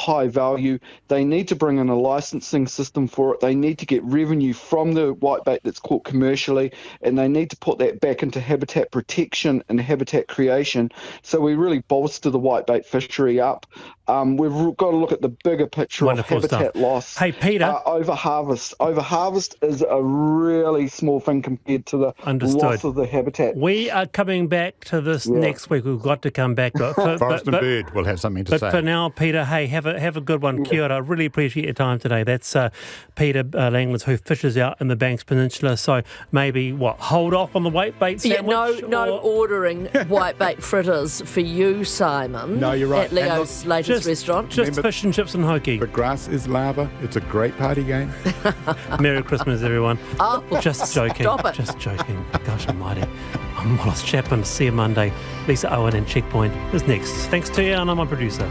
high value. They need to bring in a licensing system for it. They need to get revenue from the whitebait that's caught commercially, and they need to put that back into habitat protection and habitat creation. So we really bolster the whitebait fishery up. We've got to look at the bigger picture of habitat loss. Hey, Peter. Overharvest. Overharvest is a really small thing compared to the loss of the habitat. We are coming back to this next week. We've got to come back to it. Forest and Bird will have something to say. But for now, Peter, hey, have a good one. Kia ora. I really appreciate your time today. That's Peter Langlands, who fishes out in the Banks Peninsula. So maybe, hold off on the whitebait sandwich? Yeah, no ordering whitebait fritters for you, Simon. No, you're right. At Leo's latest restaurant. Just fish and chips and hoki. But grass is lava. It's a great party game. Merry Christmas, everyone. Oh, just joking. Stop it. Just joking. Gosh almighty. I'm Wallace Chapman. See you Monday. Lisa Owen and Checkpoint is next. Thanks to you, and I'm my producer.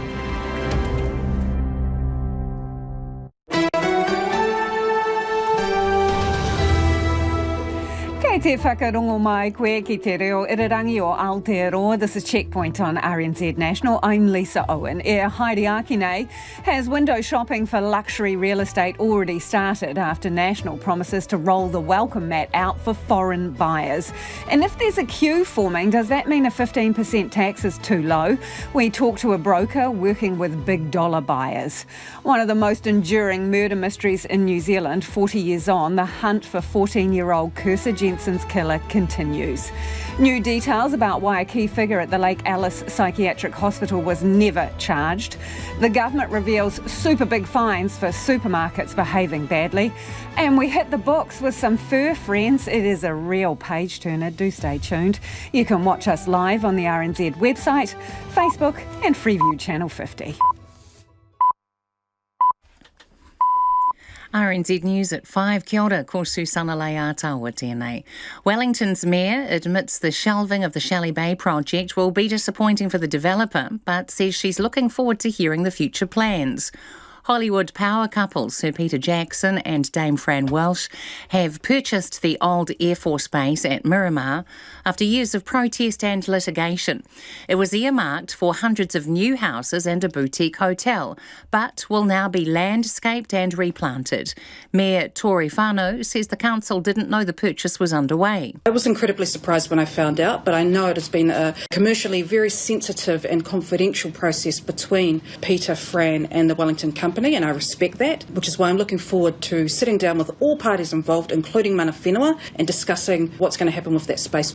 Kei te whakarongo mai koe ki te reo irirangi o Aotearoa. This is Checkpoint on RNZ National. I'm Lisa Owen. Heidi Akine has window shopping for luxury real estate already started after National promises to roll the welcome mat out for foreign buyers. And if there's a queue forming, does that mean a 15% tax is too low? We talk to a broker working with big dollar buyers. One of the most enduring murder mysteries in New Zealand, 40 years on, the hunt for 14-year-old Kirsa Jensen's killer continues. New details about why a key figure at the Lake Alice Psychiatric Hospital was never charged. The government reveals super big fines for supermarkets behaving badly. And we hit the books with some fur friends. It is a real page turner. Do stay tuned. You can watch us live on the RNZ website, Facebook and Freeview Channel 50. RNZ News at 5. Kia ora, ko Susana Leatawa tēnei. Wellington's mayor admits the shelving of the Shelley Bay project will be disappointing for the developer, but says she's looking forward to hearing the future plans. Hollywood power couple Sir Peter Jackson and Dame Fran Welsh have purchased the old Air Force base at Miramar after years of protest and litigation. It was earmarked for hundreds of new houses and a boutique hotel, but will now be landscaped and replanted. Mayor Tori Whānau says the council didn't know the purchase was underway. I was incredibly surprised when I found out, but I know it has been a commercially very sensitive and confidential process between Peter, Fran and the Wellington company. And I respect that, which is why I'm looking forward to sitting down with all parties involved, including mana whenua, and discussing what's going to happen with that space.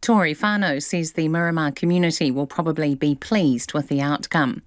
Tori Whānau says the Miramar community will probably be pleased with the outcome.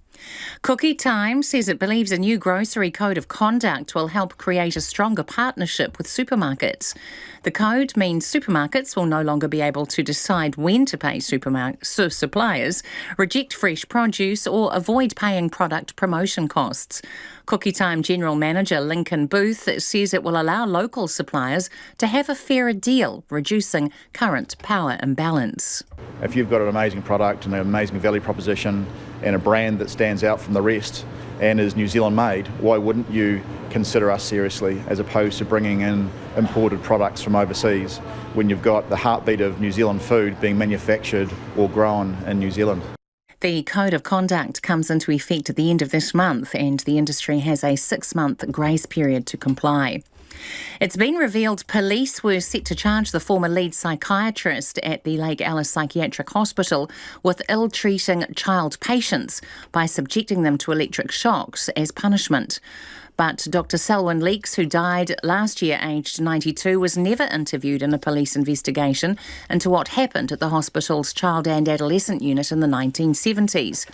Cookie Time says it believes a new grocery code of conduct will help create a stronger partnership with supermarkets. The code means supermarkets will no longer be able to decide when to pay suppliers, reject fresh produce or avoid paying product promotion costs. Cookie Time General Manager Lincoln Booth says it will allow local suppliers to have a fairer deal, reducing current power imbalance. If you've got an amazing product and an amazing value proposition and a brand that stands out from the rest and is New Zealand made, why wouldn't you consider us seriously as opposed to bringing in imported products from overseas when you've got the heartbeat of New Zealand food being manufactured or grown in New Zealand? The Code of Conduct comes into effect at the end of this month and the industry has a 6-month grace period to comply. It's been revealed police were set to charge the former lead psychiatrist at the Lake Alice Psychiatric Hospital with ill-treating child patients by subjecting them to electric shocks as punishment. But Dr. Selwyn Leeks, who died last year aged 92, was never interviewed in a police investigation into what happened at the hospital's child and adolescent unit in the 1970s.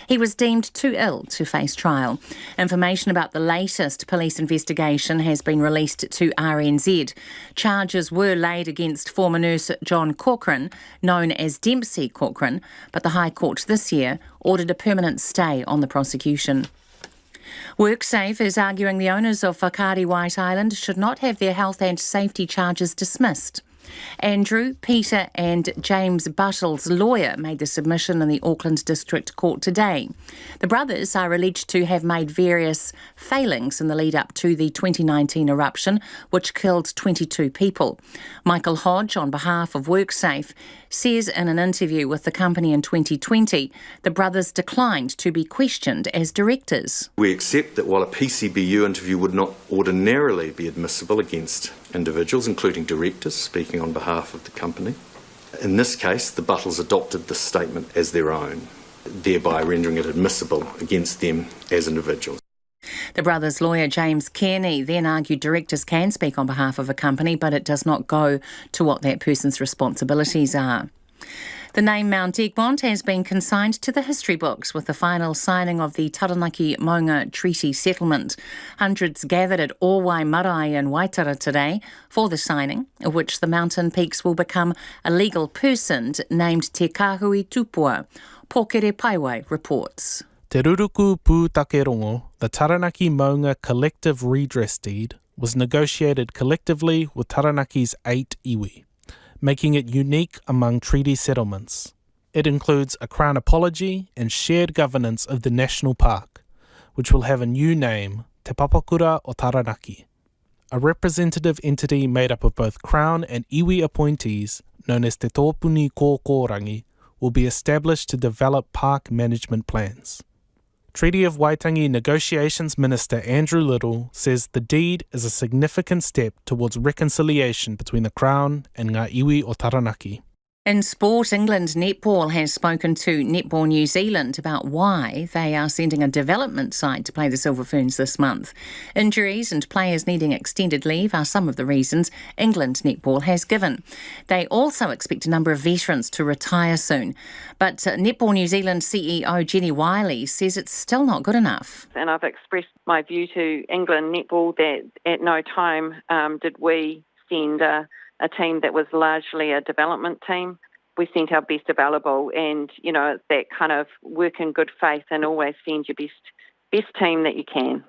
He was deemed too ill to face trial. Information about the latest police investigation has been released to RNZ. Charges were laid against former nurse John Corcoran, known as Dempsey Corcoran, but the High Court this year ordered a permanent stay on the prosecution. WorkSafe is arguing the owners of Whakaari White Island should not have their health and safety charges dismissed. Andrew, Peter and James Buttle's lawyer made the submission in the Auckland District Court today. The brothers are alleged to have made various failings in the lead up to the 2019 eruption, which killed 22 people. Michael Hodge, on behalf of WorkSafe, says in an interview with the company in 2020, the brothers declined to be questioned as directors. We accept that while a PCBU interview would not ordinarily be admissible against individuals, including directors, speaking on behalf of the company, in this case, the Buttles adopted this statement as their own, thereby rendering it admissible against them as individuals. The brothers' lawyer, James Kearney, then argued directors can speak on behalf of a company, but it does not go to what that person's responsibilities are. The name Mount Egmont has been consigned to the history books with the final signing of the Taranaki Maunga Treaty Settlement. Hundreds gathered at Owai Marae in Waitara today for the signing, of which the mountain peaks will become a legal person named Te Kahui Tupua. Pōkere Paiwai reports. Te Ruruku Pūtakerongo, the Taranaki Maunga Collective Redress Deed, was negotiated collectively with Taranaki's 8 iwi, making it unique among treaty settlements. It includes a Crown apology and shared governance of the National Park, which will have a new name, Te Papakura o Taranaki. A representative entity made up of both Crown and iwi appointees, known as Te Tōpuni Kōkōrangi, will be established to develop park management plans. Treaty of Waitangi Negotiations Minister Andrew Little says the deed is a significant step towards reconciliation between the Crown and ngā iwi o Taranaki. In sport, England netball has spoken to Netball New Zealand about why they are sending a development side to play the Silver Ferns this month. Injuries and players needing extended leave are some of the reasons England netball has given. They also expect a number of veterans to retire soon. But Netball New Zealand CEO Jenny Wiley says it's still not good enough. And I've expressed my view to England netball that at no time did we send a team that was largely a development team. We sent our best available, and, it's that kind of work in good faith and always send your best team that you can.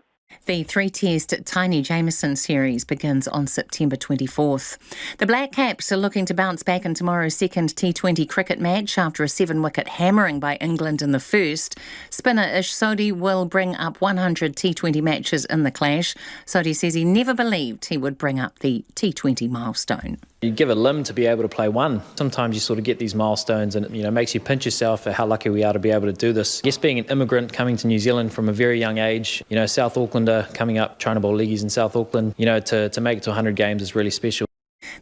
The 3-test Tiny Jameson series begins on September 24th. The Black Caps are looking to bounce back in tomorrow's second T20 cricket match after a 7-wicket hammering by England in the first. Spinner Ish Sodhi will bring up 100 T20 matches in the clash. Sodhi says he never believed he would bring up the T20 milestone. You give a limb to be able to play one. Sometimes you sort of get these milestones and it makes you pinch yourself at how lucky we are to be able to do this. Yes, being an immigrant coming to New Zealand from a very young age, South Aucklander coming up trying to bowl leagueies in South Auckland, to make it to 100 games is really special.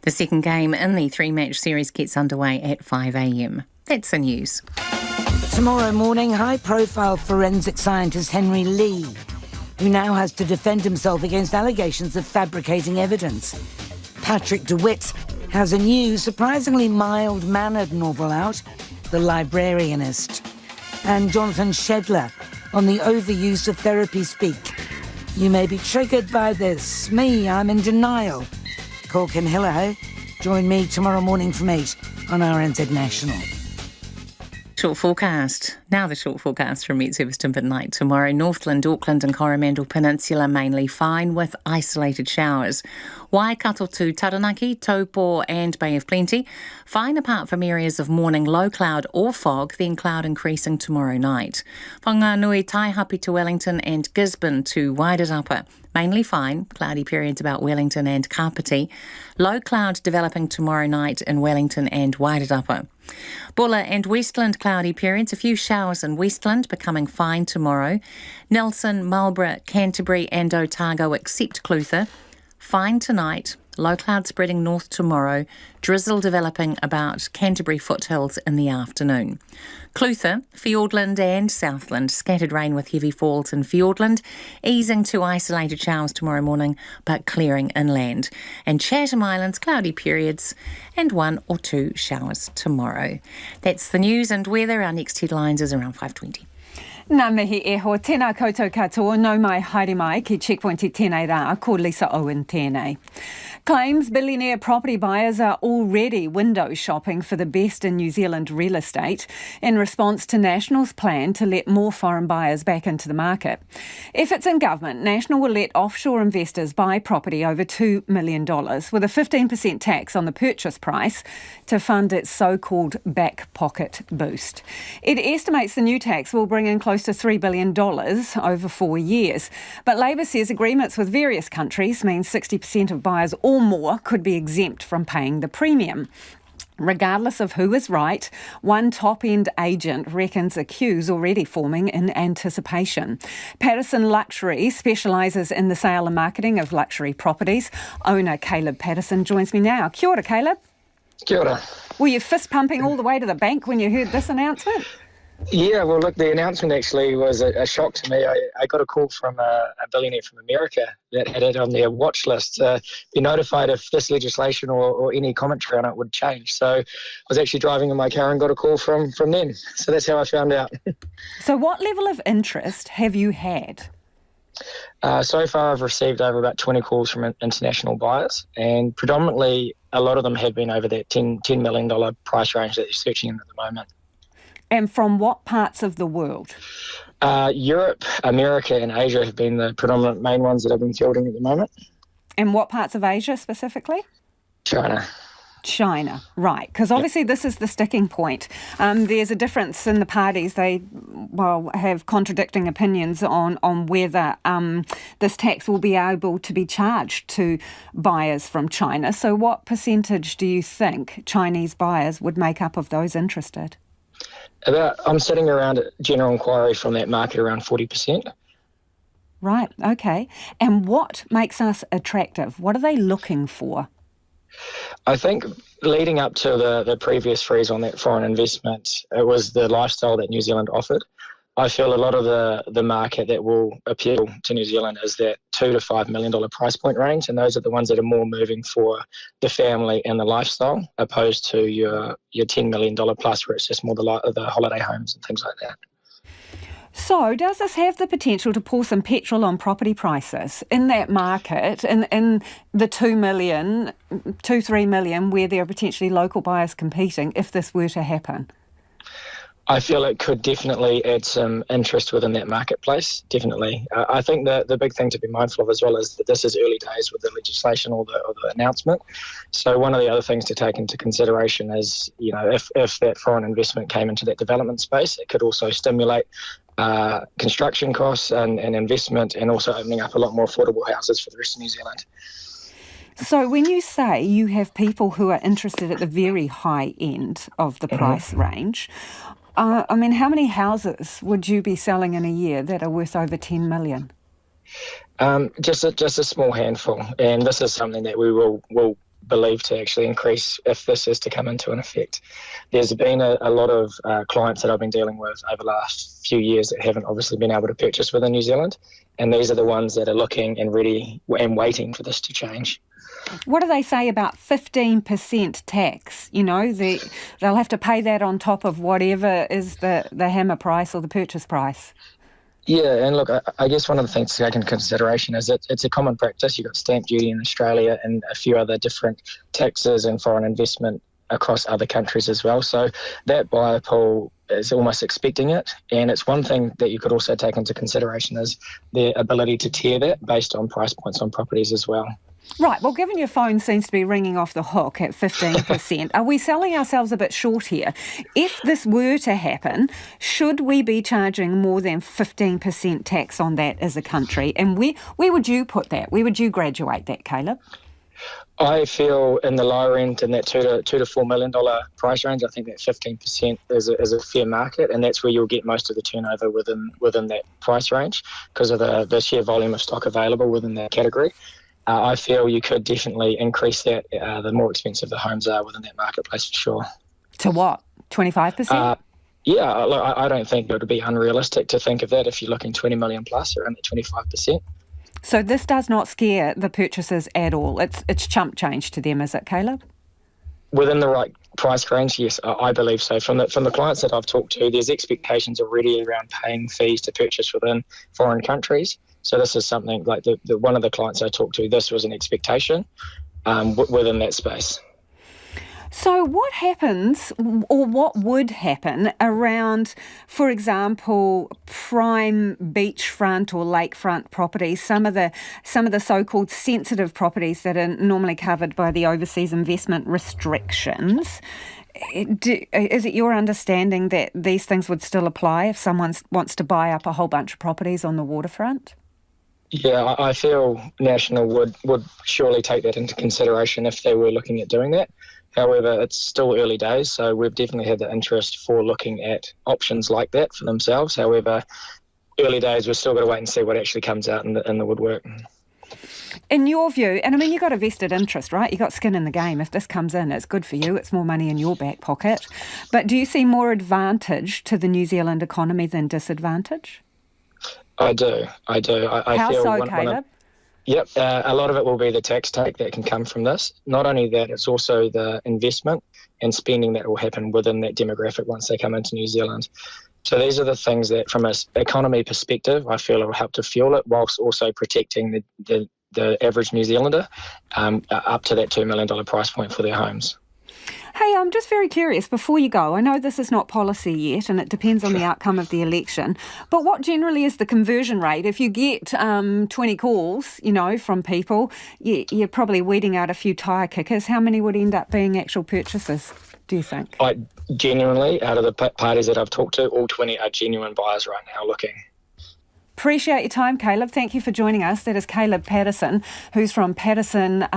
The second game in the 3-match series gets underway at 5 a.m. That's the news. Tomorrow morning, high-profile forensic scientist Henry Lee, who now has to defend himself against allegations of fabricating evidence. Patrick DeWitt has a new, surprisingly mild-mannered novel out, The Librarianist. And Jonathan Shedler on the overuse of therapy speak. You may be triggered by this. Me, I'm in denial. Cork and Hillaho. Join me tomorrow morning from 8 on RNZ National. Short forecast. Now the short forecast from Met Service Timber Night tomorrow. Northland, Auckland and Coromandel Peninsula mainly fine with isolated showers. Waikato to Taranaki, Taupo and Bay of Plenty. Fine apart from areas of morning low cloud or fog, then cloud increasing tomorrow night. Whanganui, Taihape to Wellington and Gisborne to Wairarapa. Mainly fine, cloudy periods about Wellington and Kapiti. Low cloud developing tomorrow night in Wellington and Wairarapa. Bulla and Westland cloudy periods, a few showers in Westland, becoming fine tomorrow. Nelson, Marlborough, Canterbury and Otago except Clutha. Fine tonight, low cloud spreading north tomorrow, drizzle developing about Canterbury foothills in the afternoon. Clutha, Fiordland and Southland, scattered rain with heavy falls in Fiordland, easing to isolated showers tomorrow morning but clearing inland. And Chatham Islands, cloudy periods and 1 or 2 showers tomorrow. That's the news and weather. Our next headlines is around 5:20. Nā mihi e ho, tēnā koutou katoa, nau mai haere mai ki Checkpoint i tēnei rā, ko Lisa Owen tēnei. Claims billionaire property buyers are already window shopping for the best in New Zealand real estate in response to National's plan to let more foreign buyers back into the market. If it's in government, National will let offshore investors buy property over $2 million with a 15% tax on the purchase price to fund its so-called back pocket boost. It estimates the new tax will bring in close to $3 billion over 4 years. But Labor says agreements with various countries means 60% of buyers or more could be exempt from paying the premium. Regardless of who is right, one top-end agent reckons a queue's already forming in anticipation. Patterson Luxury specialises in the sale and marketing of luxury properties. Owner Caleb Patterson joins me now. Kia ora, Caleb. Kia ora. Were you fist pumping all the way to the bank when you heard this announcement? Yeah, well, look, the announcement actually was a shock to me. I got a call from a billionaire from America that had it on their watch list to be notified if this legislation or any commentary on it would change. So I was actually driving in my car and got a call from them. So that's how I found out. So what level of interest have you had? So far, I've received over about 20 calls from international buyers, and predominantly a lot of them have been over that $10 million price range that you're searching in at the moment. And from what parts of the world? Europe, America and Asia have been the predominant main ones that I've been fielding at the moment. And what parts of Asia specifically? China, right, because obviously this is the sticking point. There's a difference in the parties. They, have contradicting opinions on whether this tax will be able to be charged to buyers from China. So what percentage do you think Chinese buyers would make up of those interested? I'm sitting around at general inquiry from that market around 40%. Right, okay. And what makes us attractive? What are they looking for? I think leading up to the previous freeze on that foreign investment, it was the lifestyle that New Zealand offered. I feel a lot of the market that will appeal to New Zealand is that $2 to $5 million price point range, and those are the ones that are more moving for the family and the lifestyle, opposed to your $10 million plus, where it's just more the holiday homes and things like that. So does this have the potential to pour some petrol on property prices in that market, in the 2 million, 3 million, where there are potentially local buyers competing, if this were to happen? I feel it could definitely add some interest within that marketplace, definitely. I think the big thing to be mindful of as well is that this is early days with the legislation or the announcement. So one of the other things to take into consideration is, if that foreign investment came into that development space, it could also stimulate construction costs and investment, and also opening up a lot more affordable houses for the rest of New Zealand. So when you say you have people who are interested at the very high end of the price range, how many houses would you be selling in a year that are worth over 10 million? Just a small handful, and this is something that we will believe to actually increase if this is to come into an effect. There's been a lot of clients that I've been dealing with over the last few years that haven't obviously been able to purchase within New Zealand, and these are the ones that are looking and ready and waiting for this to change. What do they say about 15% tax? They'll have to pay that on top of whatever is the hammer price or the purchase price. Yeah, and look, I guess one of the things to take into consideration is that it's a common practice. You've got stamp duty in Australia and a few other different taxes and foreign investment across other countries as well. So that buyer pool is almost expecting it. And it's one thing that you could also take into consideration is their ability to tier that based on price points on properties as well. Right, well, given your phone seems to be ringing off the hook at 15%, are we selling ourselves a bit short here? If this were to happen, should we be charging more than 15% tax on that as a country? And where would you put that? Where would you graduate that, Caleb? I feel in the lower end, in that $2 to $4 million price range, I think that 15% is a fair market, and that's where you'll get most of the turnover within that price range because of the sheer volume of stock available within that category. I feel you could definitely increase that the more expensive the homes are within that marketplace for sure. To what, 25%? Yeah, look, I don't think it would be unrealistic to think of that if you're looking 20 million plus, around that 25%. So this does not scare the purchasers at all. It's chump change to them, is it, Caleb? Within the right price range, yes, I believe so. From the clients that I've talked to, there's expectations already around paying fees to purchase within foreign countries. So this is something like the one of the clients I talked to, this was an expectation. within that space. So what happens, or what would happen around, for example, prime beachfront or lakefront properties, some of the so-called sensitive properties that are normally covered by the overseas investment restrictions? Is it your understanding that these things would still apply if someone wants to buy up a whole bunch of properties on the waterfront? Yeah, I feel National would surely take that into consideration if they were looking at doing that. However, it's still early days, so we've definitely had the interest for looking at options like that for themselves. However, early days, we've still got to wait and see what actually comes out in the woodwork. In your view, and I mean, you've got a vested interest, right? You've got skin in the game. If this comes in, it's good for you. It's more money in your back pocket. But do you see more advantage to the New Zealand economy than disadvantage? I do. I How feel so, Caleb? Yep, a lot of it will be the tax take that can come from this. Not only that, it's also the investment and spending that will happen within that demographic once they come into New Zealand. So these are the things that, from an economy perspective, I feel it will help to fuel it, whilst also protecting the average New Zealander up to that $2 million price point for their homes. Hey, I'm just very curious, before you go, I know this is not policy yet and it depends on the outcome of the election, but what generally is the conversion rate? If you get 20 calls, from people, you're probably weeding out a few tyre kickers. How many would end up being actual purchases, do you think? Genuinely, out of the parties that I've talked to, all 20 are genuine buyers right now looking. Appreciate your time, Caleb. Thank you for joining us. That is Caleb Patterson, who's from Patterson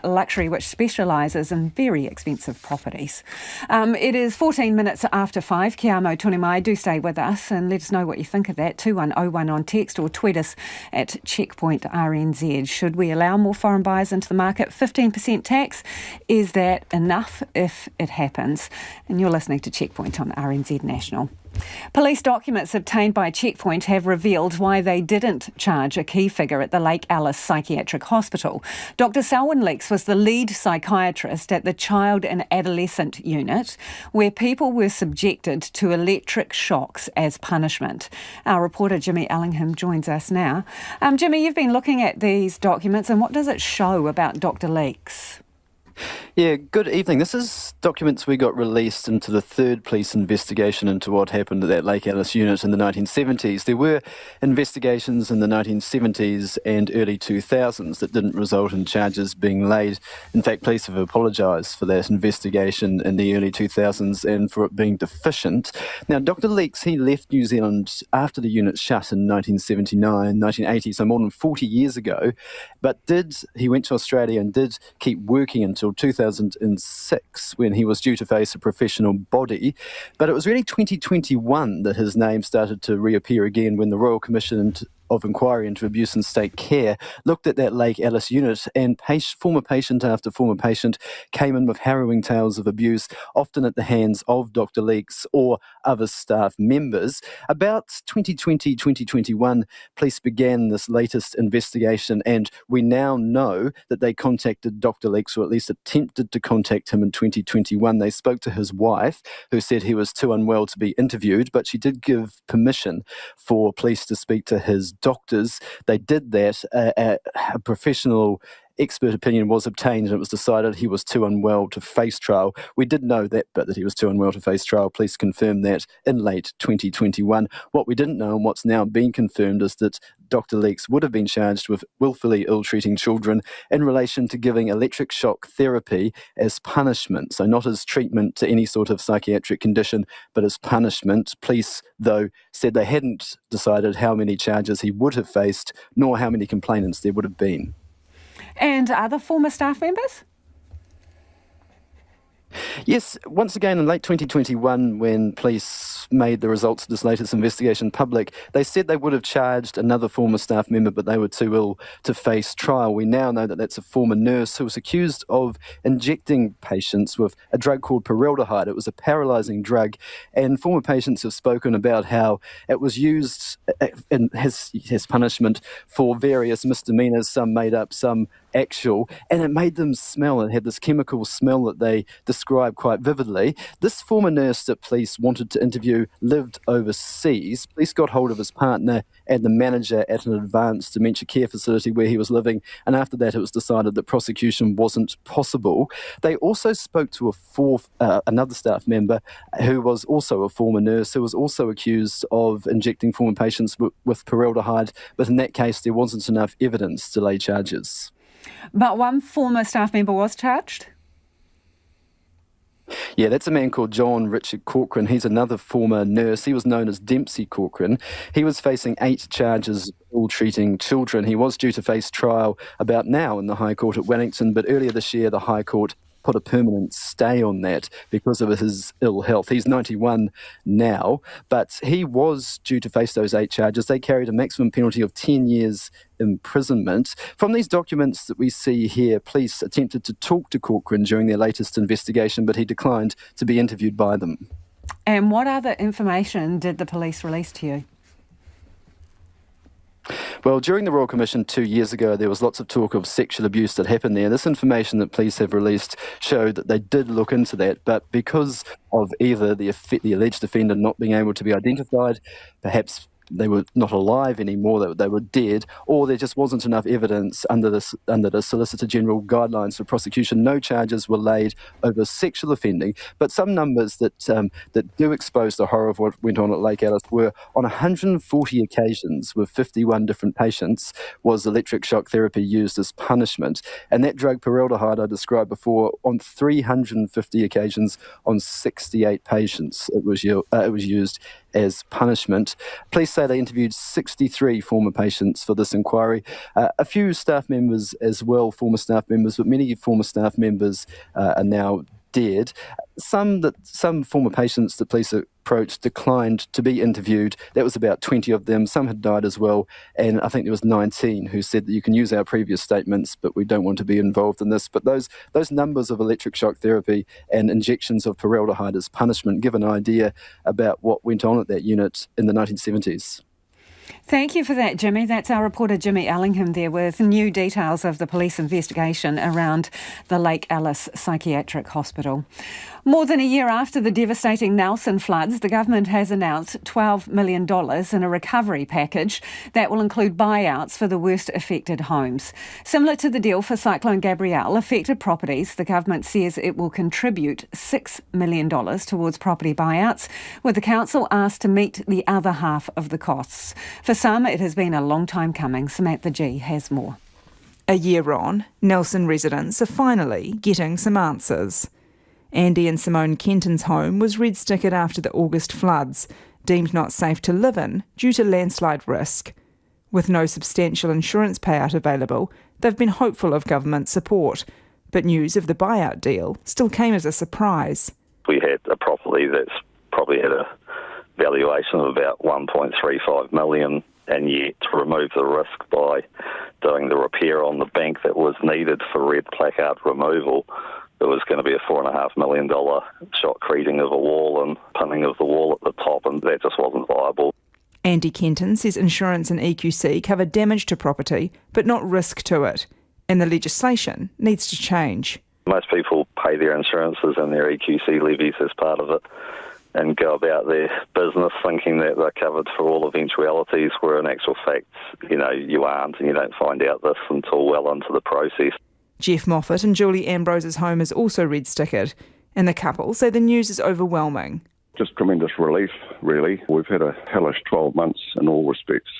Luxury, which specialises in very expensive properties. It is 14 minutes after 5. Kia amo tōne mai. Do stay with us and let us know what you think of that. 2101 on text, or tweet us at Checkpoint RNZ. Should we allow more foreign buyers into the market? 15% tax. Is that enough if it happens? And you're listening to Checkpoint on RNZ National. Police documents obtained by Checkpoint have revealed why they didn't charge a key figure at the Lake Alice Psychiatric Hospital. Dr Selwyn Leeks was the lead psychiatrist at the Child and Adolescent Unit, where people were subjected to electric shocks as punishment. Our reporter Jimmy Ellingham joins us now. Jimmy, you've been looking at these documents, and what does it show about Dr Leeks? Yeah, good evening. This is documents we got released into the third police investigation into what happened at that Lake Alice unit in the 1970s. There were investigations in the 1970s and early 2000s that didn't result in charges being laid. In fact, police have apologised for that investigation in the early 2000s and for it being deficient. Now, Dr Leeks, he left New Zealand after the unit shut in 1979, 1980, so more than 40 years ago, but he went to Australia and did keep working until 2006, when he was due to face a professional body. But it was really 2021 that his name started to reappear again, when the Royal Commission of Inquiry into Abuse in State Care looked at that Lake Alice unit, and former patient after former patient came in with harrowing tales of abuse, often at the hands of Dr Leeks or other staff members. About 2020, 2021, police began this latest investigation, and we now know that they contacted Dr Leeks, or at least attempted to contact him in 2021. They spoke to his wife, who said he was too unwell to be interviewed, but she did give permission for police to speak to his doctors. They did that. A professional expert opinion was obtained, and it was decided he was too unwell to face trial. We did know that bit, that he was too unwell to face trial. Police confirmed that in late 2021. What we didn't know, and what's now been confirmed, is that Dr Leeks would have been charged with willfully ill-treating children in relation to giving electric shock therapy as punishment. So not as treatment to any sort of psychiatric condition, but as punishment. Police, though, said they hadn't decided how many charges he would have faced, nor how many complainants there would have been. And other former staff members? Yes, once again in late 2021, when police made the results of this latest investigation public, they said they would have charged another former staff member, but they were too ill to face trial. We now know that that's a former nurse who was accused of injecting patients with a drug called paraldehyde. It was a paralysing drug, and former patients have spoken about how it was used as punishment for various misdemeanours, some made up, some actual, and it made them smell. It had this chemical smell that they described quite vividly. This former nurse that police wanted to interview lived overseas. Police got hold of his partner and the manager at an advanced dementia care facility where he was living, and after that it was decided that prosecution wasn't possible. They also spoke to another staff member who was also a former nurse, who was also accused of injecting former patients with formaldehyde, but in that case there wasn't enough evidence to lay charges. But one former staff member was charged? Yeah, that's a man called John Richard Corcoran. He's another former nurse. He was known as Dempsey Corcoran. He was facing 8 charges of ill-treating children. He was due to face trial about now in the High Court at Wellington, but earlier this year the High Court put a permanent stay on that because of his ill health. He's 91 now, but he was due to face those 8 charges. They carried a maximum penalty of 10 years imprisonment. From these documents that we see here, police attempted to talk to Corcoran during their latest investigation, but he declined to be interviewed by them. And what other information did the police release to you? Well, during the Royal Commission 2 years ago, there was lots of talk of sexual abuse that happened there. This information that police have released showed that they did look into that, but because of either the alleged offender not being able to be identified, perhaps they were not alive anymore, they were dead, or there just wasn't enough evidence under the Solicitor General guidelines for prosecution. No charges were laid over sexual offending, but some numbers that do expose the horror of what went on at Lake Alice were on 140 occasions with 51 different patients was electric shock therapy used as punishment, and that drug formaldehyde I described before, on 350 occasions on 68 patients it was used as punishment. Police say they interviewed 63 former patients for this inquiry. A few staff members as well, former staff members, but many former staff members are now dead. Some former patients that police approached declined to be interviewed. That was about 20 of them. Some had died as well, and I think there was 19 who said that you can use our previous statements, but we don't want to be involved in this. But those numbers of electric shock therapy and injections of formaldehyde as punishment give an idea about what went on at that unit in the 1970s. Thank you for that, Jimmy. That's our reporter Jimmy Ellingham there with new details of the police investigation around the Lake Alice Psychiatric Hospital. More than a year after the devastating Nelson floods, the government has announced $12 million in a recovery package that will include buyouts for the worst affected homes. Similar to the deal for Cyclone Gabrielle, affected properties, the government says it will contribute $6 million towards property buyouts, with the council asked to meet the other half of the costs. For some, it has been a long time coming. Samantha G has more. A year on, Nelson residents are finally getting some answers. Andy and Simone Kenton's home was red-stickered after the August floods, deemed not safe to live in due to landslide risk. With no substantial insurance payout available, they've been hopeful of government support, but news of the buyout deal still came as a surprise. We had a property that's probably had a valuation of about $1.35 million, and yet to remove the risk by doing the repair on the bank that was needed for red placard removal, it was going to be a $4.5 million shotcreting of a wall and pinning of the wall at the top, and that just wasn't viable. Andy Kenton says insurance and EQC cover damage to property, but not risk to it, and the legislation needs to change. Most people pay their insurances and their EQC levies as part of it and go about their business thinking that they're covered for all eventualities, where in actual fact, you aren't, and you don't find out this until well into the process. Jeff Moffat and Julie Ambrose's home is also red-stickered, and the couple say the news is overwhelming. Just tremendous relief, really. We've had a hellish 12 months in all respects,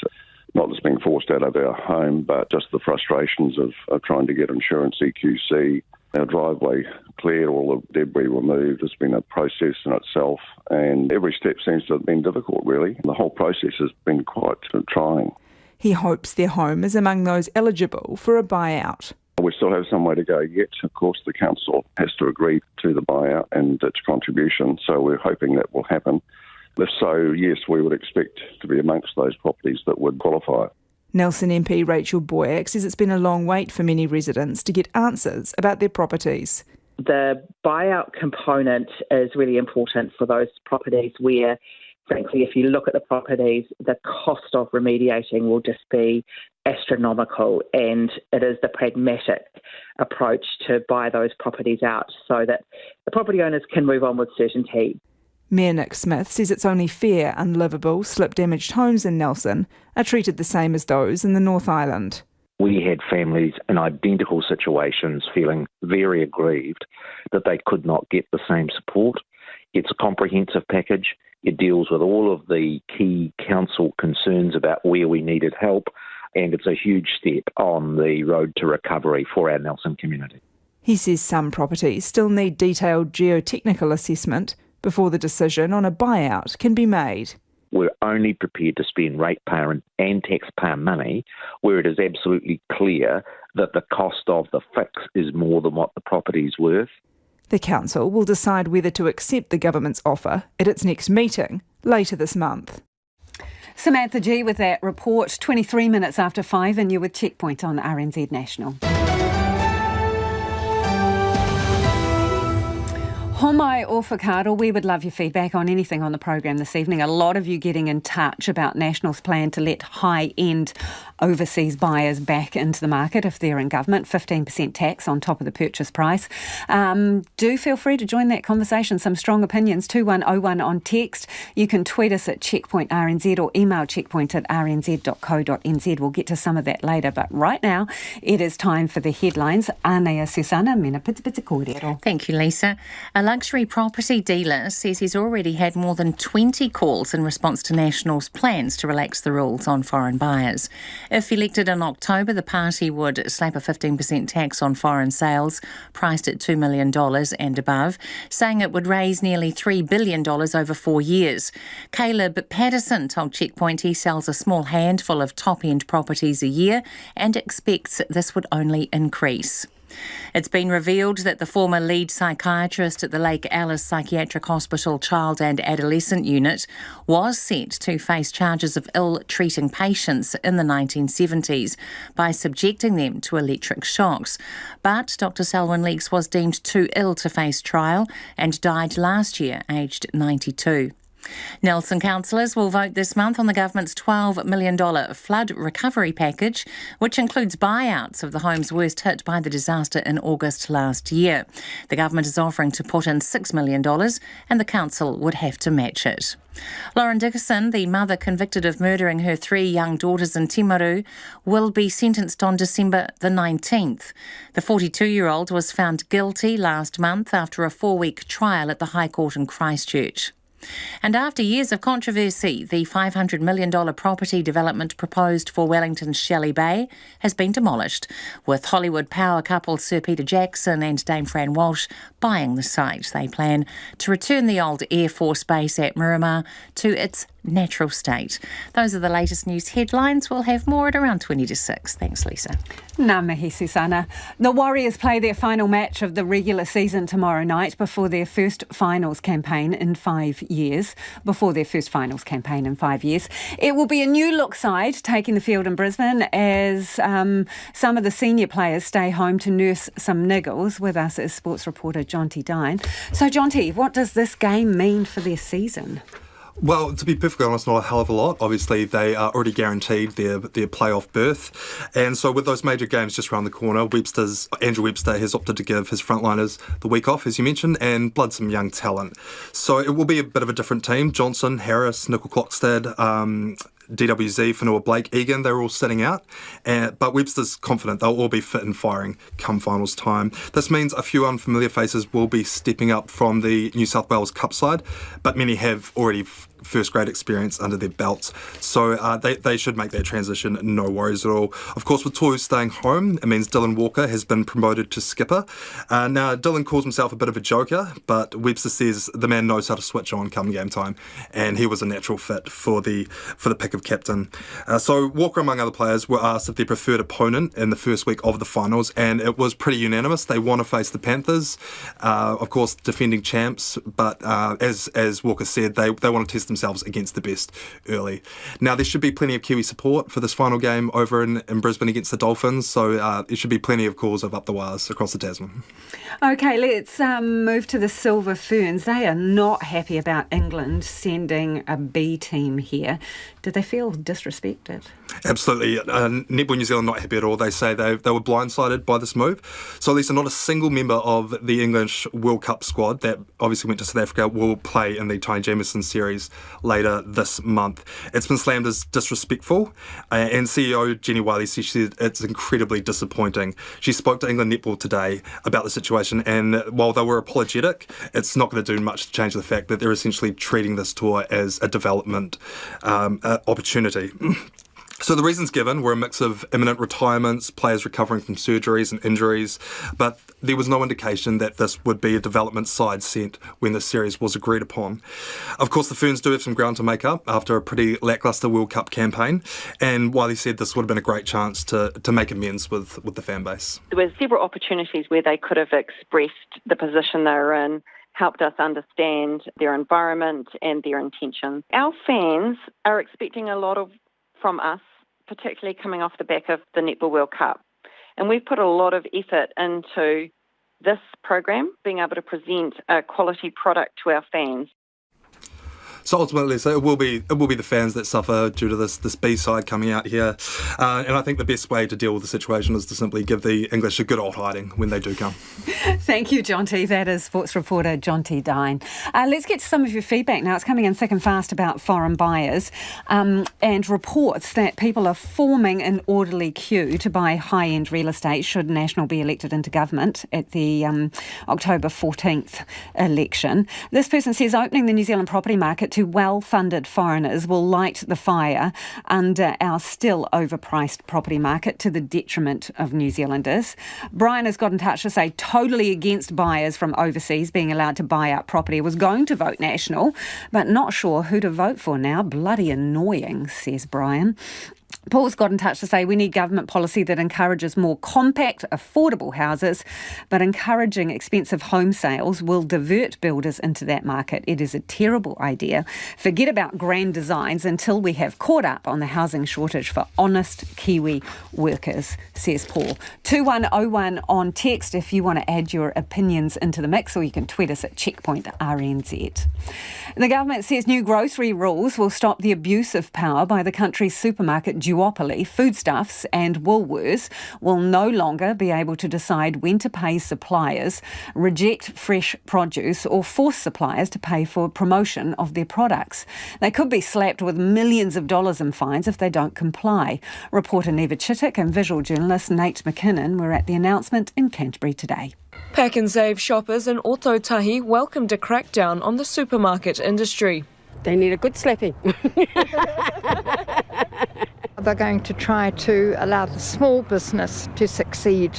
not just being forced out of our home, but just the frustrations of trying to get insurance, EQC, our driveway cleared, all the debris removed. It's been a process in itself, and every step seems to have been difficult, really. The whole process has been quite trying. He hopes their home is among those eligible for a buyout. We still have some way to go yet. Of course, the council has to agree to the buyout and its contribution, so we're hoping that will happen. If so, yes, we would expect to be amongst those properties that would qualify. Nelson MP Rachel Boyack says it's been a long wait for many residents to get answers about their properties. The buyout component is really important for those properties where, frankly, if you look at the properties, the cost of remediating will just be astronomical, and it is the pragmatic approach to buy those properties out so that the property owners can move on with certainty. Mayor Nick Smith says it's only fair unlivable, slip-damaged homes in Nelson are treated the same as those in the North Island. We had families in identical situations feeling very aggrieved that they could not get the same support. It's a comprehensive package. It deals with all of the key council concerns about where we needed help, and it's a huge step on the road to recovery for our Nelson community. He says some properties still need detailed geotechnical assessment before the decision on a buyout can be made. We're only prepared to spend ratepayer and taxpayer money where it is absolutely clear that the cost of the fix is more than what the property is worth. The council will decide whether to accept the government's offer at its next meeting later this month. Samantha G with that report, 23 minutes after 5, and you're with Checkpoint on RNZ National. Homai o whakaaro, we would love your feedback on anything on the program this evening. A lot of you getting in touch about National's plan to let high-end overseas buyers back into the market if they're in government, 15% tax on top of the purchase price. Do feel free to join that conversation. Some strong opinions, 2101 on text. You can tweet us at Checkpoint RNZ or email checkpoint@rnz.co.nz. We'll get to some of that later, but right now it is time for the headlines. Anea Susana, mena pita kōrero. Thank you, Lisa. A luxury property dealer says he's already had more than 20 calls in response to National's plans to relax the rules on foreign buyers. If elected in October, the party would slap a 15% tax on foreign sales, priced at $2 million and above, saying it would raise nearly $3 billion over 4 years. Caleb Patterson told Checkpoint he sells a small handful of top-end properties a year and expects this would only increase. It's been revealed that the former lead psychiatrist at the Lake Alice Psychiatric Hospital Child and Adolescent Unit was set to face charges of ill-treating patients in the 1970s by subjecting them to electric shocks. But Dr. Selwyn Leeks was deemed too ill to face trial and died last year, aged 92. Nelson councillors will vote this month on the government's $12 million flood recovery package, which includes buyouts of the homes worst hit by the disaster in August last year. The government is offering to put in $6 million and the council would have to match it. Lauren Dickerson, the mother convicted of murdering her 3 young daughters in Timaru, will be sentenced on December the 19th. The 42-year-old was found guilty last month after a 4-week trial at the High Court in Christchurch. And after years of controversy, the $500 million property development proposed for Wellington's Shelley Bay has been demolished, with Hollywood power couple Sir Peter Jackson and Dame Fran Walsh buying the site. They plan to return the old Air Force base at Miramar to its natural state. Those are the latest news headlines. We'll have more at around 20 to 6. Thanks, Lisa. Ngā mihi, Susana. The Warriors play their final match of the regular season tomorrow night before their first finals campaign in 5 years. It will be a new-look side taking the field in Brisbane as some of the senior players stay home to nurse some niggles. With us is sports reporter Jonty Dine. So, Jonty, what does this game mean for their season? Well, to be perfectly honest, not a hell of a lot. Obviously, they are already guaranteed their playoff berth. And so with those major games just around the corner, Andrew Webster has opted to give his frontliners the week off, as you mentioned, and blood some young talent. So it will be a bit of a different team. Johnson, Harris, Nickel Clockstead, DWZ, Whenua Blake, Egan, they're all sitting out. But Webster's confident they'll all be fit and firing come finals time. This means a few unfamiliar faces will be stepping up from the New South Wales Cup side, but many have already first grade experience under their belts. So they should make that transition, no worries at all. Of course, with Tohu staying home, it means Dylan Walker has been promoted to skipper. Now, Dylan calls himself a bit of a joker, but Webster says the man knows how to switch on come game time, and he was a natural fit for the pick of captain. So Walker, among other players, were asked if their preferred opponent in the first week of the finals, and it was pretty unanimous. They want to face the Panthers, of course, defending champs, but as Walker said, they want to test themselves against the best early. Now, there should be plenty of Kiwi support for this final game over in Brisbane against the Dolphins, so there should be plenty of calls of up the wires across the Tasman. OK, let's move to the Silver Ferns. They are not happy about England sending a B team here. Did they feel disrespected? Absolutely. Netball New Zealand not happy at all. They say they were blindsided by this move. So at least not a single member of the English World Cup squad that obviously went to South Africa will play in the Ty Jamieson series later this month. It's been slammed as disrespectful, and CEO Jenny Wiley says it's incredibly disappointing. She spoke to England Netball today about the situation, and while they were apologetic, it's not going to do much to change the fact that they're essentially treating this tour as a development opportunity. So the reasons given were a mix of imminent retirements, players recovering from surgeries and injuries, but there was no indication that this would be a development side sent when the series was agreed upon. Of course, the Ferns do have some ground to make up after a pretty lacklustre World Cup campaign, and Wiley said this would have been a great chance to make amends with the fan base. There were several opportunities where they could have expressed the position they were in, helped us understand their environment and their intentions. Our fans are expecting a lot from us, particularly coming off the back of the Netball World Cup. And we've put a lot of effort into this program, being able to present a quality product to our fans. So ultimately, it will be the fans that suffer due to this B-side coming out here. And I think the best way to deal with the situation is to simply give the English a good old hiding when they do come. Thank you, Jonty. That is sports reporter Jonty Dine. Let's get to some of your feedback now. It's coming in thick and fast about foreign buyers and reports that people are forming an orderly queue to buy high-end real estate should National be elected into government at the October 14th election. This person says opening the New Zealand property market to well-funded foreigners will light the fire under our still overpriced property market to the detriment of New Zealanders. Brian has got in touch to say totally against buyers from overseas being allowed to buy up property. Was going to vote National, but not sure who to vote for now. Bloody annoying, says Brian. Paul's got in touch to say we need government policy that encourages more compact, affordable houses, but encouraging expensive home sales will divert builders into that market. It is a terrible idea. Forget about grand designs until we have caught up on the housing shortage for honest Kiwi workers, says Paul. 2101 on text if you want to add your opinions into the mix, or you can tweet us at Checkpoint RNZ. The government says new grocery rules will stop the abuse of power by the country's supermarket duopoly. Foodstuffs and Woolworths will no longer be able to decide when to pay suppliers, reject fresh produce or force suppliers to pay for promotion of their products. They could be slapped with millions of dollars in fines if they don't comply. Reporter Neva Chittick and visual journalist Nate McKinnon were at the announcement in Canterbury today. Pack and Save shoppers in Ototahi welcomed a crackdown on the supermarket industry. They need a good slapping. They're going to try to allow the small business to succeed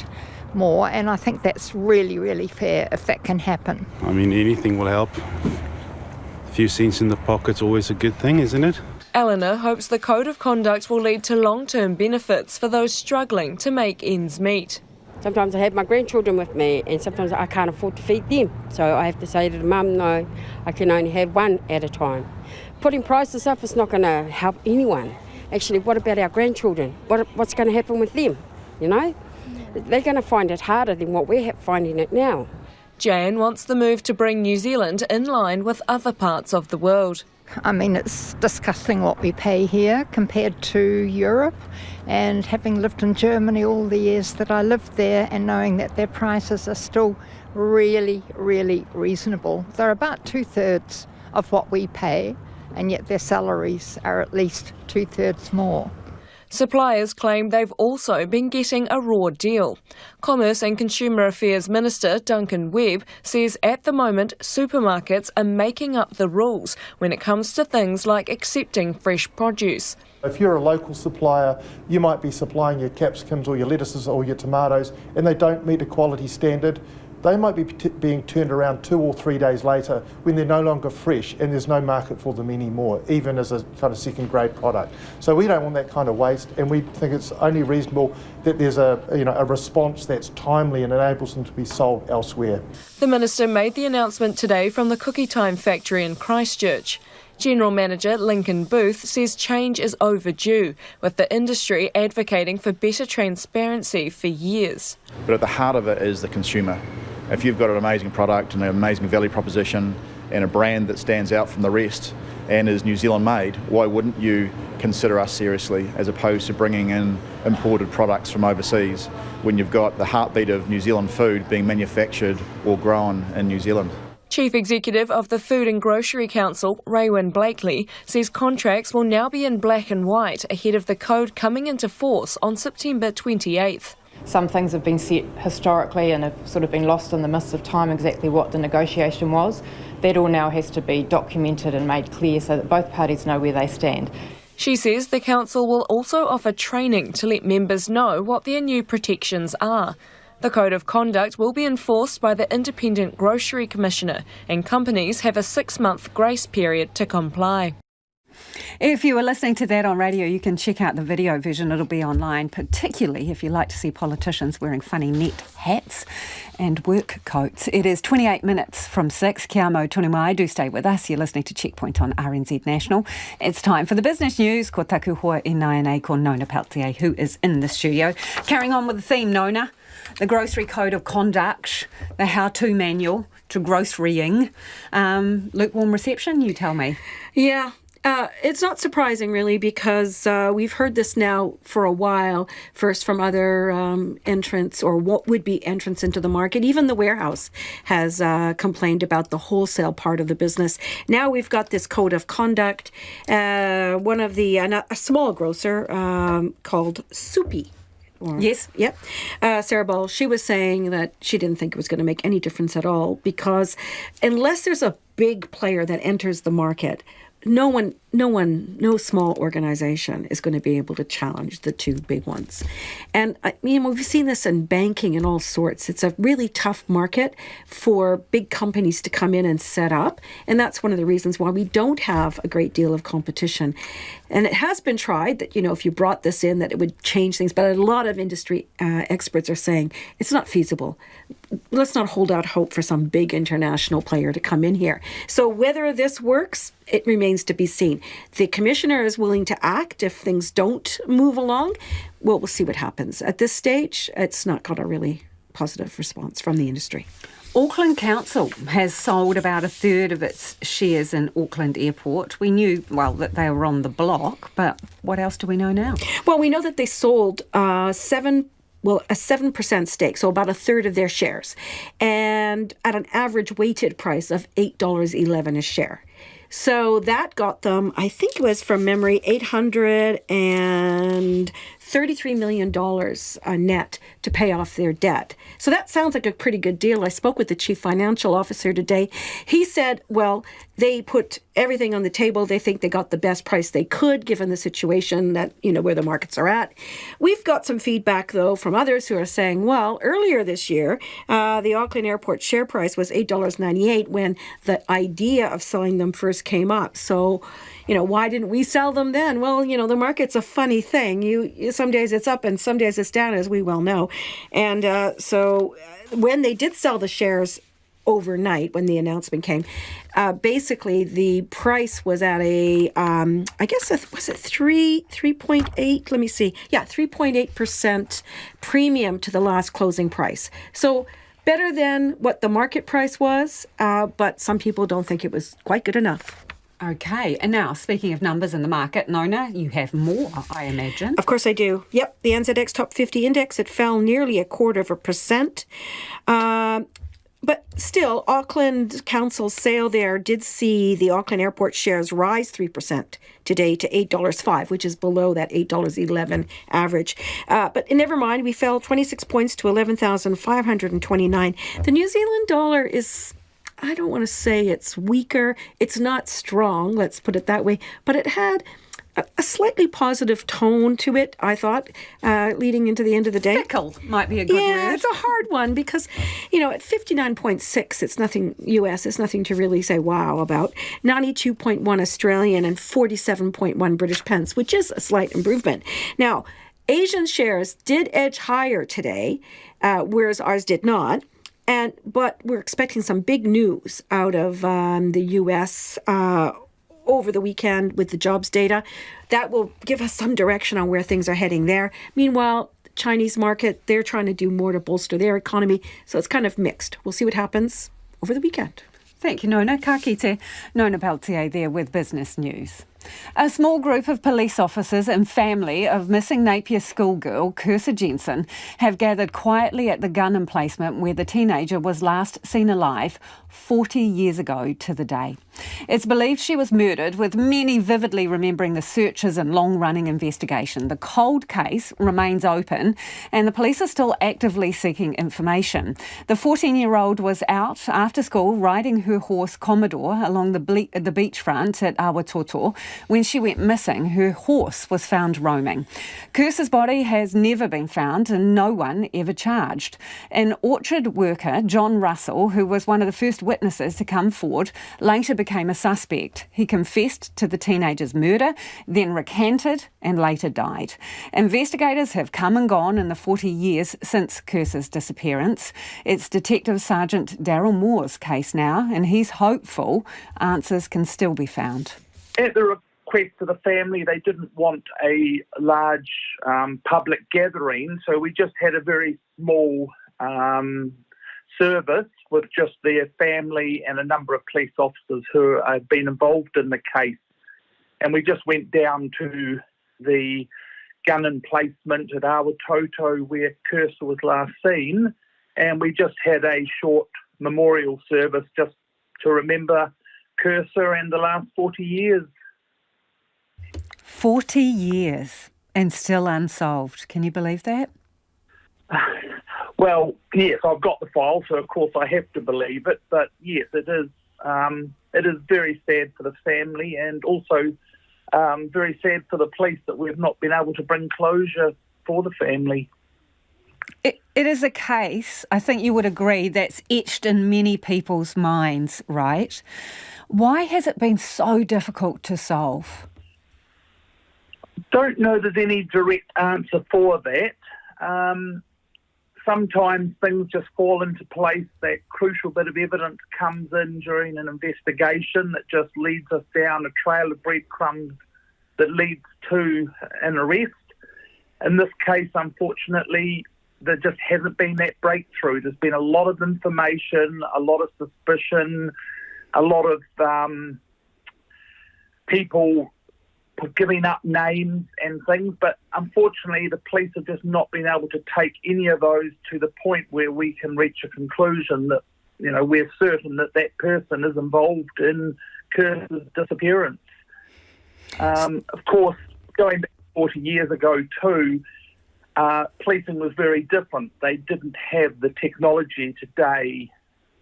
more, and I think that's really, really fair if that can happen. I mean, anything will help. A few cents in the pocket's always a good thing, isn't it? Eleanor hopes the code of conduct will lead to long-term benefits for those struggling to make ends meet. Sometimes I have my grandchildren with me, and sometimes I can't afford to feed them. So I have to say to the mum, no, I can only have one at a time. Putting prices up is not going to help anyone. Actually, what about our grandchildren? What's going to happen with them? You know, they're going to find it harder than what we're finding it now. Jan wants the move to bring New Zealand in line with other parts of the world. I mean, it's disgusting what we pay here compared to Europe. And having lived in Germany all the years that I lived there and knowing that their prices are still really, really reasonable. They're about 2/3 of what we pay, and yet their salaries are at least 2/3 more. Suppliers claim they've also been getting a raw deal. Commerce and Consumer Affairs Minister Duncan Webb says at the moment supermarkets are making up the rules when it comes to things like accepting fresh produce. If you're a local supplier, you might be supplying your capsicums or your lettuces or your tomatoes and they don't meet a quality standard. They might be being turned around 2 or 3 days later when they're no longer fresh and there's no market for them anymore, even as a kind of second grade product. So we don't want that kind of waste, and we think it's only reasonable that there's a response that's timely and enables them to be sold elsewhere. The Minister made the announcement today from the Cookie Time factory in Christchurch. General Manager Lincoln Booth says change is overdue, with the industry advocating for better transparency for years. But at the heart of it is the consumer. If you've got an amazing product and an amazing value proposition and a brand that stands out from the rest and is New Zealand made, why wouldn't you consider us seriously as opposed to bringing in imported products from overseas when you've got the heartbeat of New Zealand food being manufactured or grown in New Zealand? Chief Executive of the Food and Grocery Council, Raewyn Blakely, says contracts will now be in black and white ahead of the code coming into force on September 28th. Some things have been set historically and have sort of been lost in the mists of time exactly what the negotiation was. That all now has to be documented and made clear so that both parties know where they stand. She says the council will also offer training to let members know what their new protections are. The Code of Conduct will be enforced by the Independent Grocery Commissioner, and companies have a 6-month grace period to comply. If you were listening to that on radio, you can check out the video version. It'll be online, particularly if you like to see politicians wearing funny net hats and work coats. It is 28 minutes from 6. Kia mau tonu mai. Do stay with us. You're listening to Checkpoint on RNZ National. It's time for the business news. Ko taku hoa e nai ko Nona Peltier, who is in the studio. Carrying on with the theme, Nona. The Grocery Code of Conduct, the how-to manual to grocerying. Lukewarm reception, you tell me. Yeah. It's not surprising, really, because we've heard this now for a while, first from other entrants or what would be entrants into the market. Even the warehouse has complained about the wholesale part of the business. Now we've got this code of conduct. One of the, a small grocer called Soupy. Yes. Yep. Sarah Ball, she was saying that she didn't think it was going to make any difference at all because unless there's a big player that enters the market, no small organization is going to be able to challenge the two big ones. And I mean, we've seen this in banking and all sorts. It's a really tough market for big companies to come in and set up. And that's one of the reasons why we don't have a great deal of competition. And it has been tried that, if you brought this in, that it would change things. But a lot of industry experts are saying it's not feasible. Let's not hold out hope for some big international player to come in here. So whether this works, it remains to be seen. The commissioner is willing to act if things don't move along. Well, we'll see what happens. At this stage, it's not got a really positive response from the industry. Auckland Council has sold about a third of its shares in Auckland Airport. We knew, that they were on the block, but what else do we know now? Well, we know that they sold a 7% stake, so about a third of their shares, and at an average weighted price of $8.11 a share. So that got them, I think it was from memory, $833 million net to pay off their debt. So that sounds like a pretty good deal. I spoke with the chief financial officer today. He said, they put everything on the table. They think they got the best price they could, given the situation that, where the markets are at. We've got some feedback, though, from others who are saying, earlier this year, the Auckland Airport share price was $8.98 when the idea of selling them first came up. So, why didn't we sell them then? Well, the market's a funny thing. Some days it's up and some days it's down, as we well know. And so when they did sell the shares overnight, when the announcement came, basically the price was at a, was it 3.8? Let me see. Yeah, 3.8% premium to the last closing price. So better than what the market price was, but some people don't think it was quite good enough. Okay, and now, speaking of numbers in the market, Nona, you have more, I imagine. Of course I do. Yep, the NZX Top 50 Index, it fell nearly 0.25%. But still, Auckland Council's sale there did see the Auckland Airport shares rise 3% today to $8.05, which is below that $8.11 average. But never mind, we fell 26 points to 11,529. The New Zealand dollar is, I don't want to say it's weaker. It's not strong, let's put it that way. But it had a slightly positive tone to it, I thought, leading into the end of the day. Fickle might be a good word. Yeah, it's a hard one because, at 59.6, it's nothing US, it's nothing to really say wow about. 92.1 Australian and 47.1 British pence, which is a slight improvement. Now, Asian shares did edge higher today, whereas ours did not. But we're expecting some big news out of the US over the weekend with the jobs data. That will give us some direction on where things are heading there. Meanwhile, Chinese market, they're trying to do more to bolster their economy. So it's kind of mixed. We'll see what happens over the weekend. Thank you, Nona. Ka kite. Nona Peltier there with Business News. A small group of police officers and family of missing Napier schoolgirl Kirsa Jensen have gathered quietly at the gun emplacement where the teenager was last seen alive 40 years ago to the day. It's believed she was murdered, with many vividly remembering the searches and long-running investigation. The cold case remains open and the police are still actively seeking information. The 14-year-old was out after school riding her horse Commodore along the beachfront at Awatoto. When she went missing, her horse was found roaming. Kirsa's body has never been found and no one ever charged. An orchard worker, John Russell, who was one of the first witnesses to come forward, later became a suspect. He confessed to the teenager's murder, then recanted and later died. Investigators have come and gone in the 40 years since Kirsa's disappearance. It's Detective Sergeant Daryl Moore's case now, and he's hopeful answers can still be found. At the request of the family, they didn't want a large public gathering, so we just had a very small service with just their family and a number of police officers who have been involved in the case. And we just went down to the gun emplacement at Awatoto where Kirsa was last seen, and we just had a short memorial service just to remember Kirsa and the last 40 years. 40 years and still unsolved. Can you believe that? Well, yes, I've got the file, so of course I have to believe it. But yes, it is very sad for the family, and also very sad for the police that we've not been able to bring closure for the family. It is a case, I think you would agree, that's etched in many people's minds, right? Why has it been so difficult to solve? Don't know there's any direct answer for that. Sometimes things just fall into place. That crucial bit of evidence comes in during an investigation that just leads us down a trail of breadcrumbs that leads to an arrest. In this case, unfortunately, there just hasn't been that breakthrough. There's been a lot of information, a lot of suspicion, a lot of people giving up names and things, but unfortunately the police have just not been able to take any of those to the point where we can reach a conclusion that, you know, we're certain that that person is involved in Kirsa's disappearance. Of course, going back 40 years ago too, policing was very different. They didn't have the technology today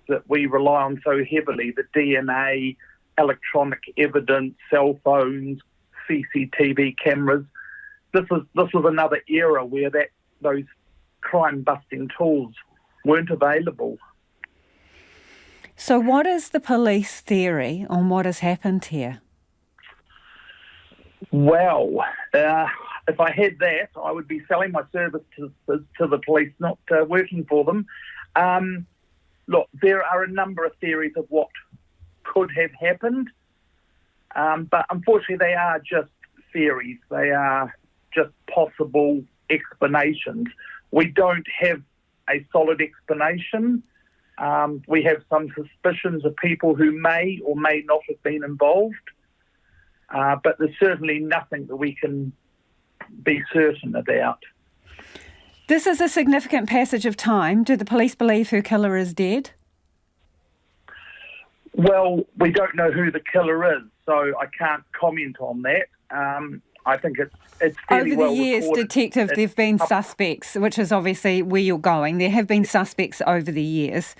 that we rely on so heavily, the DNA, electronic evidence, cell phones, CCTV cameras. This was another era where those crime-busting tools weren't available. So what is the police theory on what has happened here? Well, if I had that, I would be selling my service to the police, not working for them. Look, there are a number of theories of what could have happened. But unfortunately, they are just theories. They are just possible explanations. We don't have a solid explanation. We have some suspicions of people who may or may not have been involved. But there's certainly nothing that we can be certain about. This is a significant passage of time. Do the police believe her killer is dead? Well, we don't know who the killer is, so I can't comment on that. I think it's fairly over the well years, reported. Detective, there have been suspects, which is obviously where you're going. There have been suspects over the years.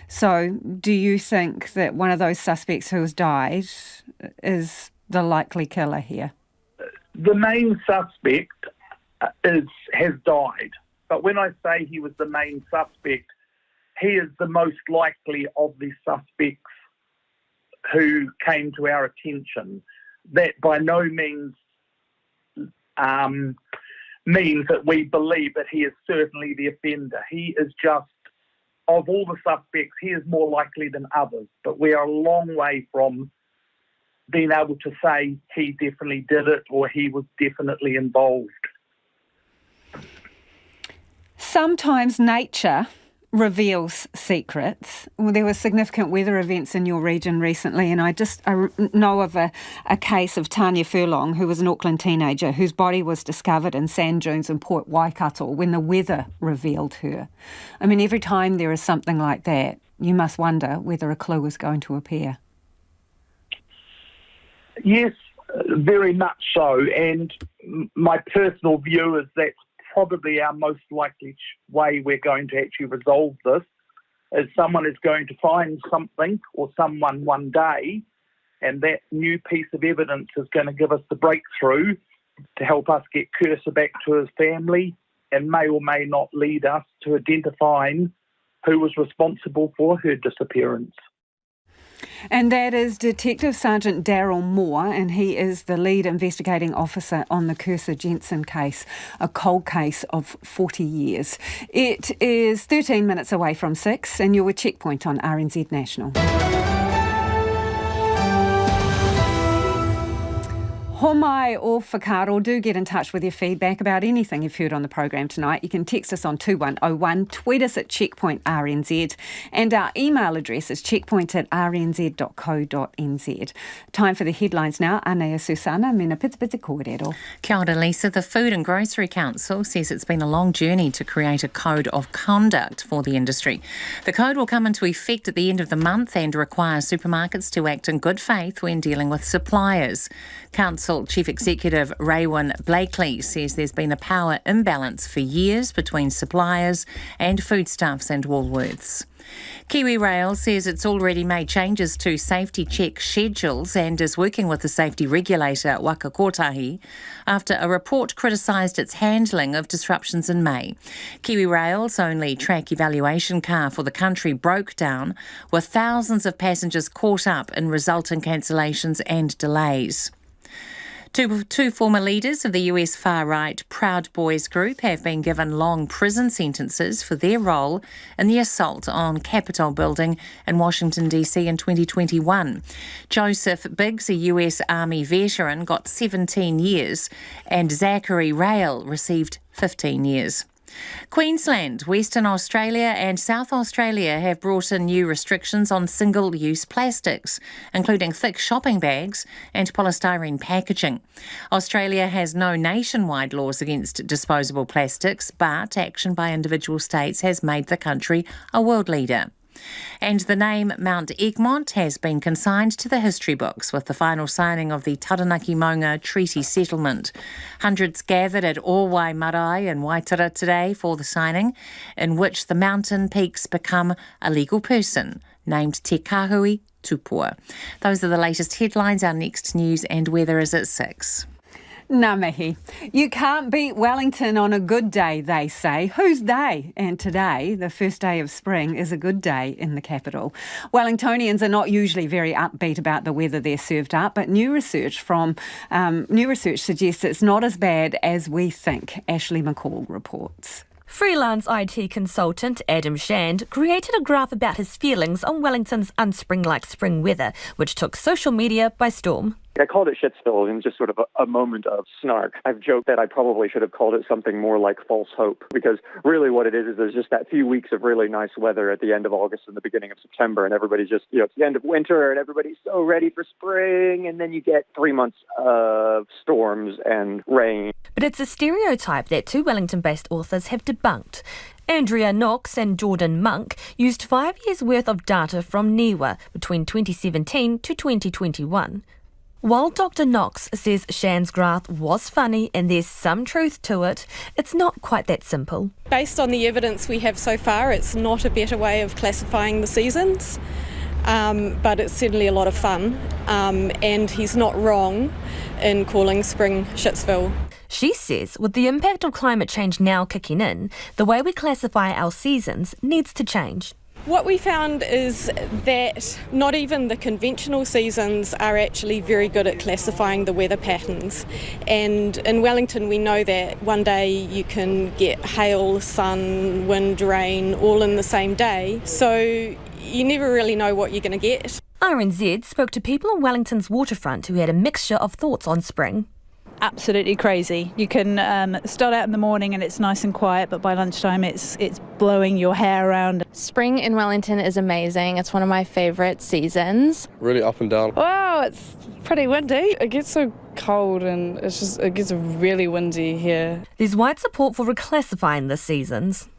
So do you think that one of those suspects who has died is the likely killer here? The main suspect has died, but when I say he was the main suspect, he is the most likely of the suspects who came to our attention. That by no means means that we believe that he is certainly the offender. He is just, of all the suspects, he is more likely than others, but we are a long way from being able to say he definitely did it or he was definitely involved. Sometimes nature reveals secrets. Well, there were significant weather events in your region recently, and I know of a case of Tanya Furlong, who was an Auckland teenager whose body was discovered in sand dunes in Port Waikato when the weather revealed her. I mean, every time there is something like that, you must wonder whether a clue is going to appear. Yes, very much so, and my personal view is that's probably our most likely way we're going to actually resolve this, is someone is going to find something or someone one day, and that new piece of evidence is going to give us the breakthrough to help us get Kirsa back to his family, and may or may not lead us to identifying who was responsible for her disappearance. And that is Detective Sergeant Daryl Moore, and he is the lead investigating officer on the Kirsa Jensen case, a cold case of 40 years. It is 13 minutes away from 6, and you're with Checkpoint on RNZ National. Homai or Whakaari, do get in touch with your feedback about anything you've heard on the program tonight. You can text us on 2101, tweet us at checkpointrnz, and our email address is checkpoint@rnz.co.nz. Time for the headlines now. Anea Susana, mena pita kōrero. Kia ora, Lisa. The Food and Grocery Council says it's been a long journey to create a code of conduct for the industry. The code will come into effect at the end of the month and require supermarkets to act in good faith when dealing with suppliers. Council Chief Executive Raewyn Blakely says there's been a power imbalance for years between suppliers and Foodstuffs and Woolworths. Kiwi Rail says it's already made changes to safety check schedules and is working with the safety regulator Whakaari after a report criticised its handling of disruptions in May. Kiwi Rail's only track evaluation car for the country broke down, with thousands of passengers caught up in resulting cancellations and delays. Two former leaders of the US far-right Proud Boys group have been given long prison sentences for their role in the assault on Capitol building in Washington, D.C. in 2021. Joseph Biggs, a US Army veteran, got 17 years, and Zachary Rail received 15 years. Queensland, Western Australia and South Australia have brought in new restrictions on single-use plastics, including thick shopping bags and polystyrene packaging. Australia has no nationwide laws against disposable plastics, but action by individual states has made the country a world leader. And the name Mount Egmont has been consigned to the history books with the final signing of the Taranaki Maunga Treaty Settlement. Hundreds gathered at Orwai Marae in Waitara today for the signing, in which the mountain peaks become a legal person, named Te Kahui Tupua. Those are the latest headlines. Our next news and weather is at 6. Ngā mihi. You can't beat Wellington on a good day, they say. Who's they? And today, the first day of spring, is a good day in the capital. Wellingtonians are not usually very upbeat about the weather they're served up, but new research suggests it's not as bad as we think. Ashley McCall reports. Freelance IT consultant Adam Shand created a graph about his feelings on Wellington's unspring-like spring weather, which took social media by storm. I called it shitspill in just sort of a moment of snark. I've joked that I probably should have called it something more like false hope, because really what it is there's just that few weeks of really nice weather at the end of August and the beginning of September, and everybody's just, it's the end of winter and everybody's so ready for spring, and then you get 3 months of storms and rain. But it's a stereotype that two Wellington-based authors have debunked. Andrea Knox and Jordan Monk used 5 years' worth of data from NIWA between 2017 to 2021. While Dr. Knox says Shand's graph was funny and there's some truth to it, it's not quite that simple. Based on the evidence we have so far, it's not a better way of classifying the seasons, but it's certainly a lot of fun, and he's not wrong in calling spring Shitsville. She says with the impact of climate change now kicking in, the way we classify our seasons needs to change. What we found is that not even the conventional seasons are actually very good at classifying the weather patterns. And in Wellington we know that one day you can get hail, sun, wind, rain all in the same day. So you never really know what you're going to get. RNZ spoke to people on Wellington's waterfront who had a mixture of thoughts on spring. Absolutely crazy. You can start out in the morning and it's nice and quiet, but by lunchtime it's blowing your hair around. Spring in Wellington is amazing. It's one of my favourite seasons. Really up and down. Wow, it's pretty windy. It gets so cold and it gets really windy here. There's wide support for reclassifying the seasons.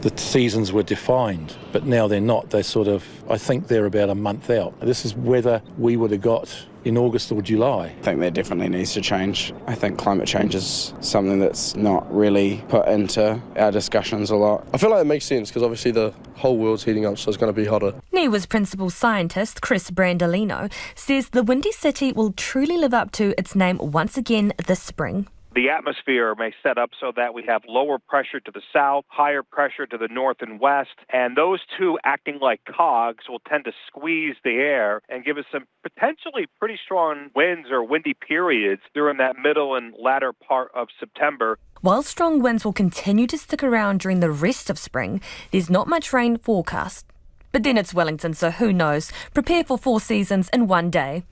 The seasons were defined, but now they're not. I think they're about a month out. This is whether we would have got in August or July. I think there definitely needs to change. I think climate change is something that's not really put into our discussions a lot. I feel like it makes sense because obviously the whole world's heating up, so it's going to be hotter. NIWA's principal scientist, Chris Brandolino, says the Windy City will truly live up to its name once again this spring. The atmosphere may set up so that we have lower pressure to the south, higher pressure to the north and west, and those two acting like cogs will tend to squeeze the air and give us some potentially pretty strong winds or windy periods during that middle and latter part of September. While strong winds will continue to stick around during the rest of spring, there's not much rain forecast. But then it's Wellington, so who knows? Prepare for 4 seasons in one day.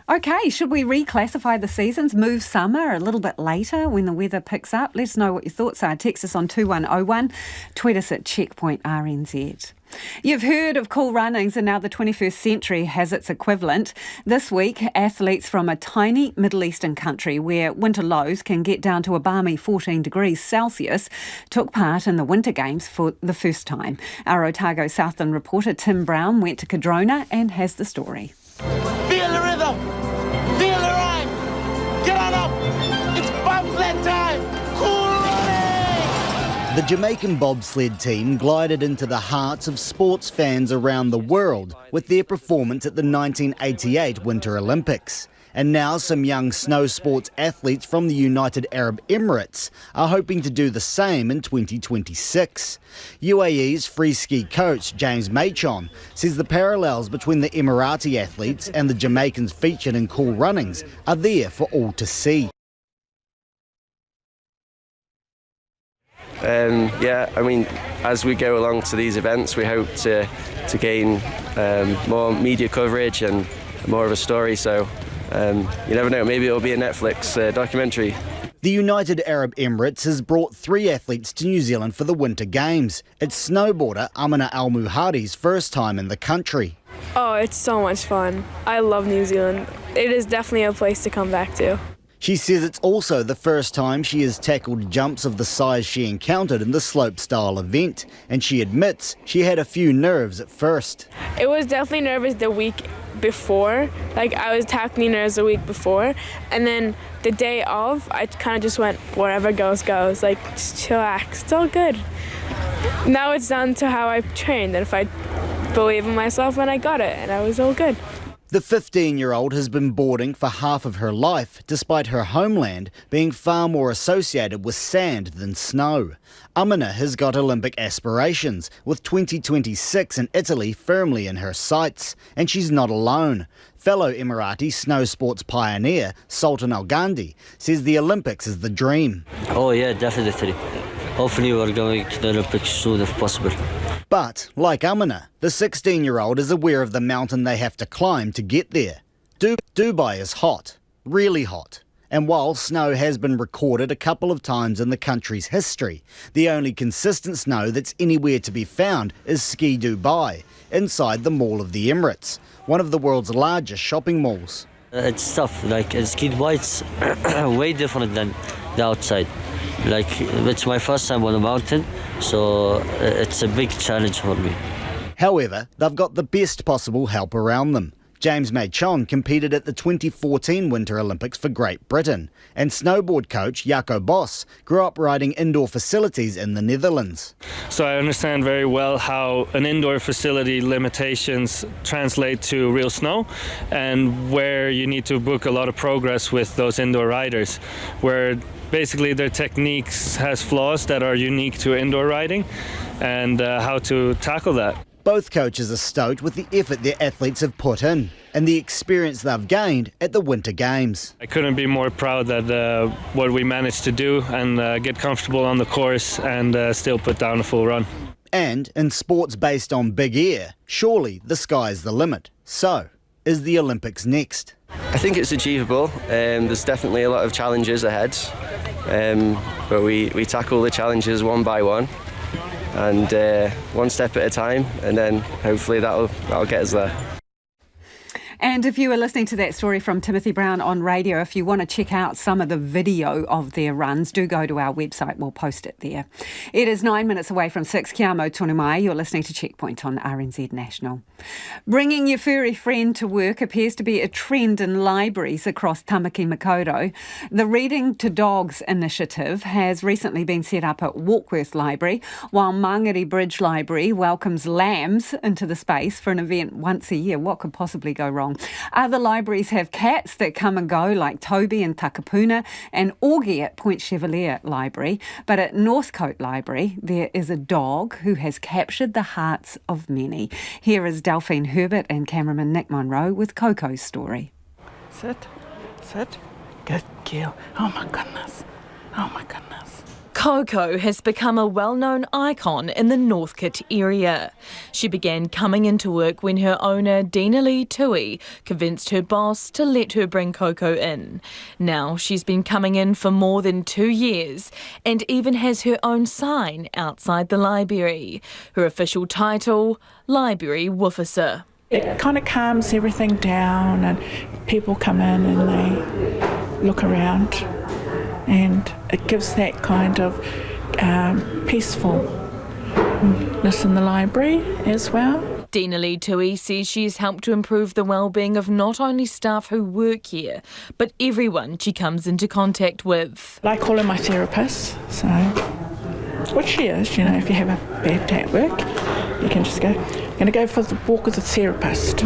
OK, should we reclassify the seasons, move summer a little bit later when the weather picks up? Let us know what your thoughts are. Text us on 2101, tweet us at checkpointrnz. You've heard of cool runnings and now the 21st century has its equivalent. This week, athletes from a tiny Middle Eastern country where winter lows can get down to a balmy 14 degrees Celsius took part in the Winter Games for the first time. Our Otago Southland reporter Tim Brown went to Cadrona and has the story. Feel the rhythm, feel the rhyme, get on up, it's bobsled time, cool running! The Jamaican bobsled team glided into the hearts of sports fans around the world with their performance at the 1988 Winter Olympics. And now some young snow sports athletes from the United Arab Emirates are hoping to do the same in 2026. UAE's free ski coach James Machon says the parallels between the Emirati athletes and the Jamaicans featured in cool runnings are there for all to see. As we go along to these events, we hope to gain more media coverage and more of a story. So you never know, maybe it'll be a Netflix documentary. The United Arab Emirates has brought 3 athletes to New Zealand for the Winter Games. It's snowboarder Amina Al Muhadi's first time in the country. Oh, it's so much fun. I love New Zealand. It is definitely a place to come back to. She says it's also the first time she has tackled jumps of the size she encountered in the slopestyle event, and she admits she had a few nerves at first. It was definitely nervous the week before. I was tackling nerves the week before, and then the day of, I kind of just went, whatever goes, goes. Just chillax, it's all good. Now it's down to how I trained, and if I believe in myself, and I got it, and I was all good. The 15-year-old has been boarding for half of her life, despite her homeland being far more associated with sand than snow. Amina has got Olympic aspirations, with 2026 in Italy firmly in her sights. And she's not alone. Fellow Emirati snow sports pioneer, Sultan Al Gandhi, says the Olympics is the dream. Oh yeah, definitely. Hopefully we're going to the Olympics soon if possible. But, like Amina, the 16-year-old is aware of the mountain they have to climb to get there. Dubai is hot, really hot. And while snow has been recorded a couple of times in the country's history, the only consistent snow that's anywhere to be found is Ski Dubai, inside the Mall of the Emirates, one of the world's largest shopping malls. It's tough, Ski Dubai, it's way different than the outside. It's my first time on a mountain, so it's a big challenge for me. However, they've got the best possible help around them. James Machon competed at the 2014 Winter Olympics for Great Britain, and snowboard coach Jaco Bos grew up riding indoor facilities in the Netherlands. So I understand very well how an indoor facility limitations translate to real snow, and where you need to book a lot of progress with those indoor riders, where basically their techniques has flaws that are unique to indoor riding, and how to tackle that. Both coaches are stoked with the effort their athletes have put in and the experience they've gained at the Winter Games. I couldn't be more proud that what we managed to do and get comfortable on the course and still put down a full run. And in sports based on big air, surely the sky's the limit. So, is the Olympics next? I think it's achievable. There's definitely a lot of challenges ahead, but we tackle the challenges one by one and one step at a time, and then hopefully that'll get us there. And if you were listening to that story from Timothy Brown on radio, if you want to check out some of the video of their runs, do go to our website. We'll post it there. It is 9 minutes away from 6. Kia amo tonu mai. You're listening to Checkpoint on RNZ National. Bringing your furry friend to work appears to be a trend in libraries across Taranaki Maunga. The Reading to Dogs initiative has recently been set up at Warkworth Library, while Mangere Bridge Library welcomes lambs into the space for an event once a year. What could possibly go wrong? Other libraries have cats that come and go, like Toby and Takapuna and Augie at Point Chevalier Library. But at Northcote Library, there is a dog who has captured the hearts of many. Here is Delphine Herbert and cameraman Nick Monroe with Coco's story. Sit. Good girl. Oh my goodness. Coco has become a well-known icon in the Northcote area. She began coming into work when her owner, Dina Lee Tui, convinced her boss to let her bring Coco in. Now she's been coming in for more than 2 years and even has her own sign outside the library. Her official title, Library Woofer. It kind of calms everything down and people come in and they look around, and it gives that kind of peacefulness in the library as well. Dina Lee Tui says she has helped to improve the well-being of not only staff who work here, but everyone she comes into contact with. I call her my therapist, so what she is, you know, if you have a bad day at work, you can just go, I'm going to go for the walk with the therapist.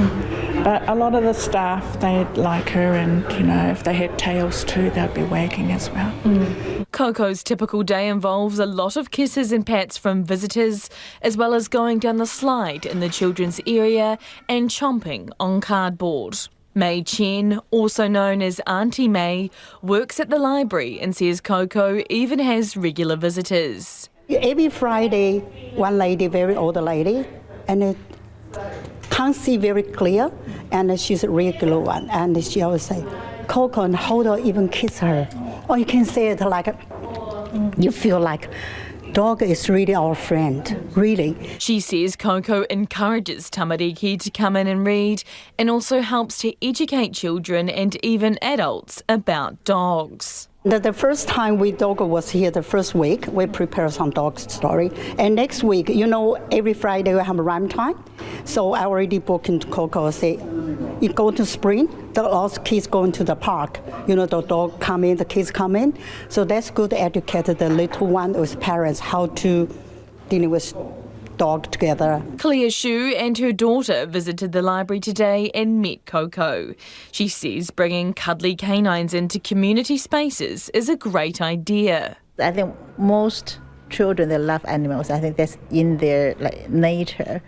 But a lot of the staff, they like her, and, you know, if they had tails too, they'd be wagging as well. Coco's typical day involves a lot of kisses and pats from visitors, as well as going down the slide in the children's area and chomping on cardboard. May Chen, also known as Auntie May, works at the library and says Coco even has regular visitors. Every Friday, one lady, very old lady, and can't see very clear, and she's a regular one, and she always say, Coco, and hold or even kiss her. Or you can say it like, you feel like dog is really our friend, really. She says Coco encourages tamariki to come in and read, and also helps to educate children and even adults about dogs. The first time dog was here, the first week, we prepare some dog story. And next week, you know, every Friday we have a rhyme time. So I already booked into Coco, say, you go to spring, all kids go into the park. You know, the dog come in, the kids come in. So that's good to educate the little one with parents how to deal with dog together. Clea Shu and her daughter visited the library today and met Coco. She says bringing cuddly canines into community spaces is a great idea. I think most children, they love animals. I think that's in their nature.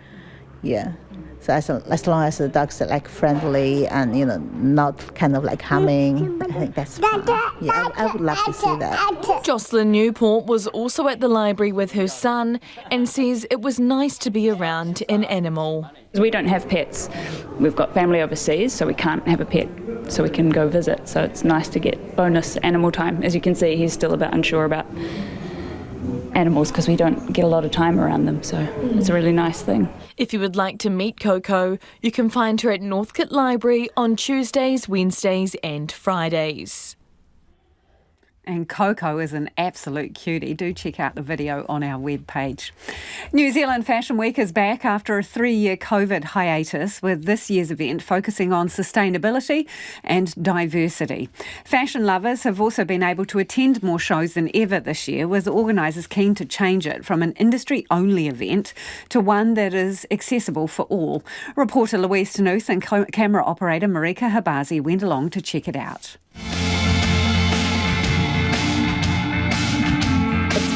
Yeah. So as long as the dogs are friendly and, you know, not kind of harming, I think that's fine. Yeah, I would love to see that. Jocelyn Newport was also at the library with her son and says it was nice to be around an animal. We don't have pets. We've got family overseas, so we can't have a pet, so we can go visit. So it's nice to get bonus animal time. As you can see, he's still a bit unsure about animals because we don't get a lot of time around them, so it's a really nice thing. If you would like to meet Coco, you can find her at Northcote Library on Tuesdays, Wednesdays and Fridays. And Coco is an absolute cutie. Do check out the video on our webpage. New Zealand Fashion Week is back after a 3-year COVID hiatus, with this year's event focusing on sustainability and diversity. Fashion lovers have also been able to attend more shows than ever this year, with organisers keen to change it from an industry-only event to one that is accessible for all. Reporter Louise Tanuth and camera operator Marika Habazi went along to check it out.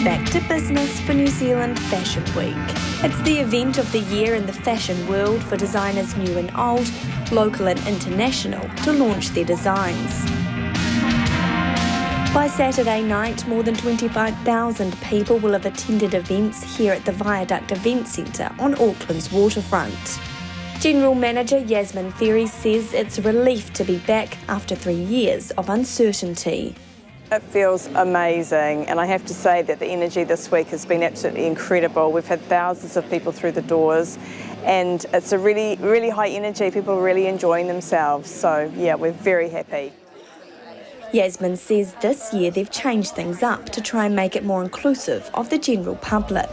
Back to business for New Zealand Fashion Week. It's the event of the year in the fashion world for designers new and old, local and international, to launch their designs. By Saturday night, more than 25,000 people will have attended events here at the Viaduct Event Centre on Auckland's waterfront. General Manager Yasmin Ferry says it's a relief to be back after 3 years of uncertainty. It feels amazing, and I have to say that the energy this week has been absolutely incredible. We've had thousands of people through the doors, and it's a really, really high energy. People are really enjoying themselves, so yeah, we're very happy. Yasmin says this year they've changed things up to try and make it more inclusive of the general public.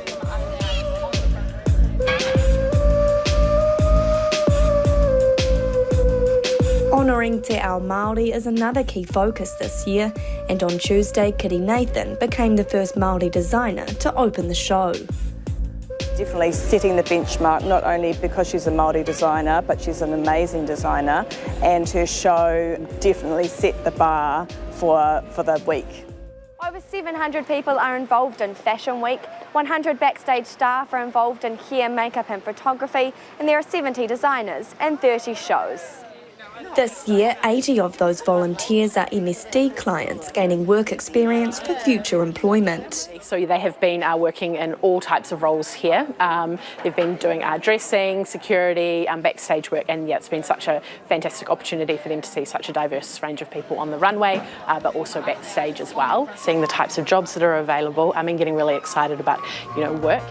Honouring Te Ao Māori is another key focus this year, and on Tuesday, Kiri Nathan became the first Māori designer to open the show. Definitely setting the benchmark, not only because she's a Māori designer, but she's an amazing designer, and her show definitely set the bar for the week. Over 700 people are involved in Fashion Week, 100 backstage staff are involved in hair, makeup and photography, and there are 70 designers and 30 shows. This year, 80 of those volunteers are MSD clients gaining work experience for future employment. So they have been working in all types of roles here. They've been doing dressing, security, backstage work, and yeah, it's been such a fantastic opportunity for them to see such a diverse range of people on the runway, but also backstage as well. Seeing the types of jobs that are available, getting really excited about, work.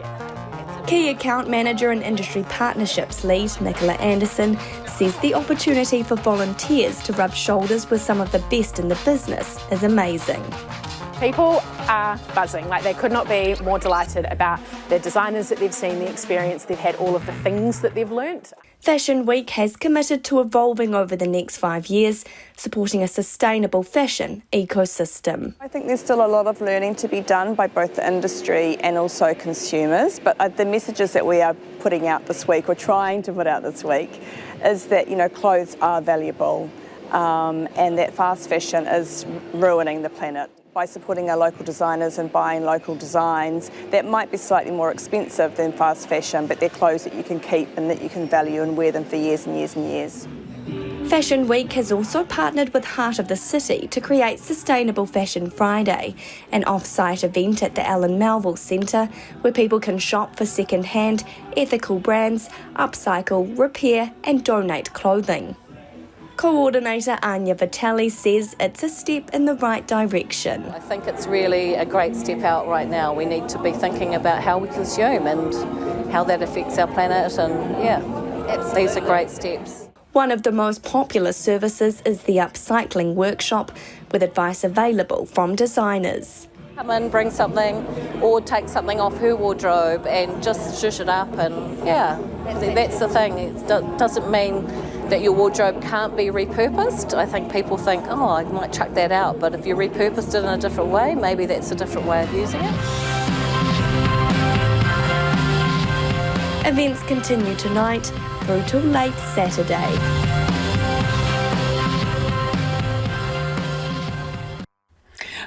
Key account manager and industry partnerships lead Nicola Anderson says the opportunity for volunteers to rub shoulders with some of the best in the business is amazing. People are buzzing, they could not be more delighted about the designers that they've seen, the experience they've had, all of the things that they've learnt. Fashion Week has committed to evolving over the next 5 years, supporting a sustainable fashion ecosystem. I think there's still a lot of learning to be done by both the industry and also consumers, but the messages that we are putting out this week, or trying to put out this week, is that clothes are valuable and that fast fashion is ruining the planet. By supporting our local designers and buying local designs that might be slightly more expensive than fast fashion, but they're clothes that you can keep and that you can value and wear them for years and years and years. Fashion Week has also partnered with Heart of the City to create Sustainable Fashion Friday, an off-site event at the Allan Melville Centre where people can shop for second-hand, ethical brands, upcycle, repair and donate clothing. Coordinator Anya Vitali says it's a step in the right direction. I think it's really a great step out right now. We need to be thinking about how we consume and how that affects our planet, and these are great steps. One of the most popular services is the upcycling workshop, with advice available from designers. Come in, bring something, or take something off her wardrobe and just zhuzh it up, and that's the thing. It doesn't mean that your wardrobe can't be repurposed. I think people think, I might chuck that out, but if you repurposed it in a different way, maybe that's a different way of using it. Events continue tonight through till late Saturday.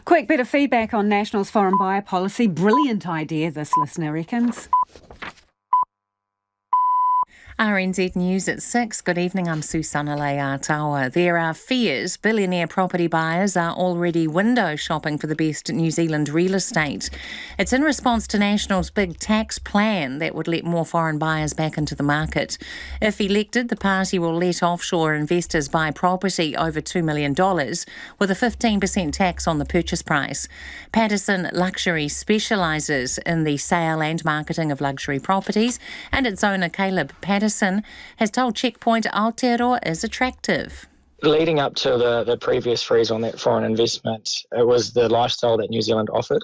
Quick bit of feedback on National's foreign buyer policy. Brilliant idea, this listener reckons. RNZ News at 6. Good evening, I'm Susana Leatawa. There are fears billionaire property buyers are already window shopping for the best New Zealand real estate. It's in response to National's big tax plan that would let more foreign buyers back into the market. If elected, the party will let offshore investors buy property over $2 million with a 15% tax on the purchase price. Patterson Luxury specialises in the sale and marketing of luxury properties, and its owner Caleb Patterson has told Checkpoint Aotearoa is attractive. Leading up to the previous freeze on that foreign investment, it was the lifestyle that New Zealand offered.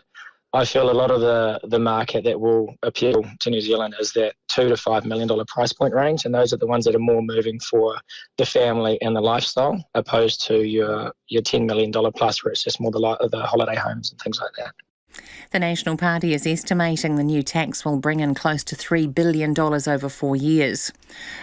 I feel a lot of the market that will appeal to New Zealand is that $2 to $5 million price point range, and those are the ones that are more moving for the family and the lifestyle, opposed to your $10 million plus, where it's just more the holiday homes and things like that. The National Party is estimating the new tax will bring in close to $3 billion over 4 years.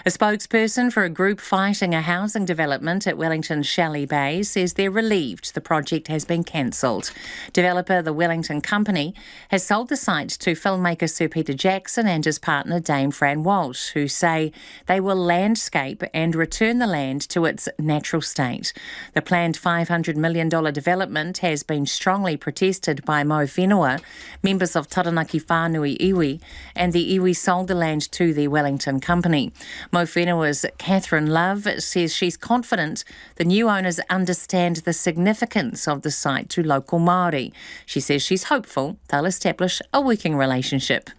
A spokesperson for a group fighting a housing development at Wellington's Shelley Bay says they're relieved the project has been cancelled. Developer the Wellington Company has sold the site to filmmaker Sir Peter Jackson and his partner Dame Fran Walsh, who say they will landscape and return the land to its natural state. The planned $500 million development has been strongly protested by Mo Whenua, members of Taranaki whānui iwi, and the iwi sold the land to the Wellington Company. Mo Whenua's Catherine Love says she's confident the new owners understand the significance of the site to local Māori. She says she's hopeful they'll establish a working relationship.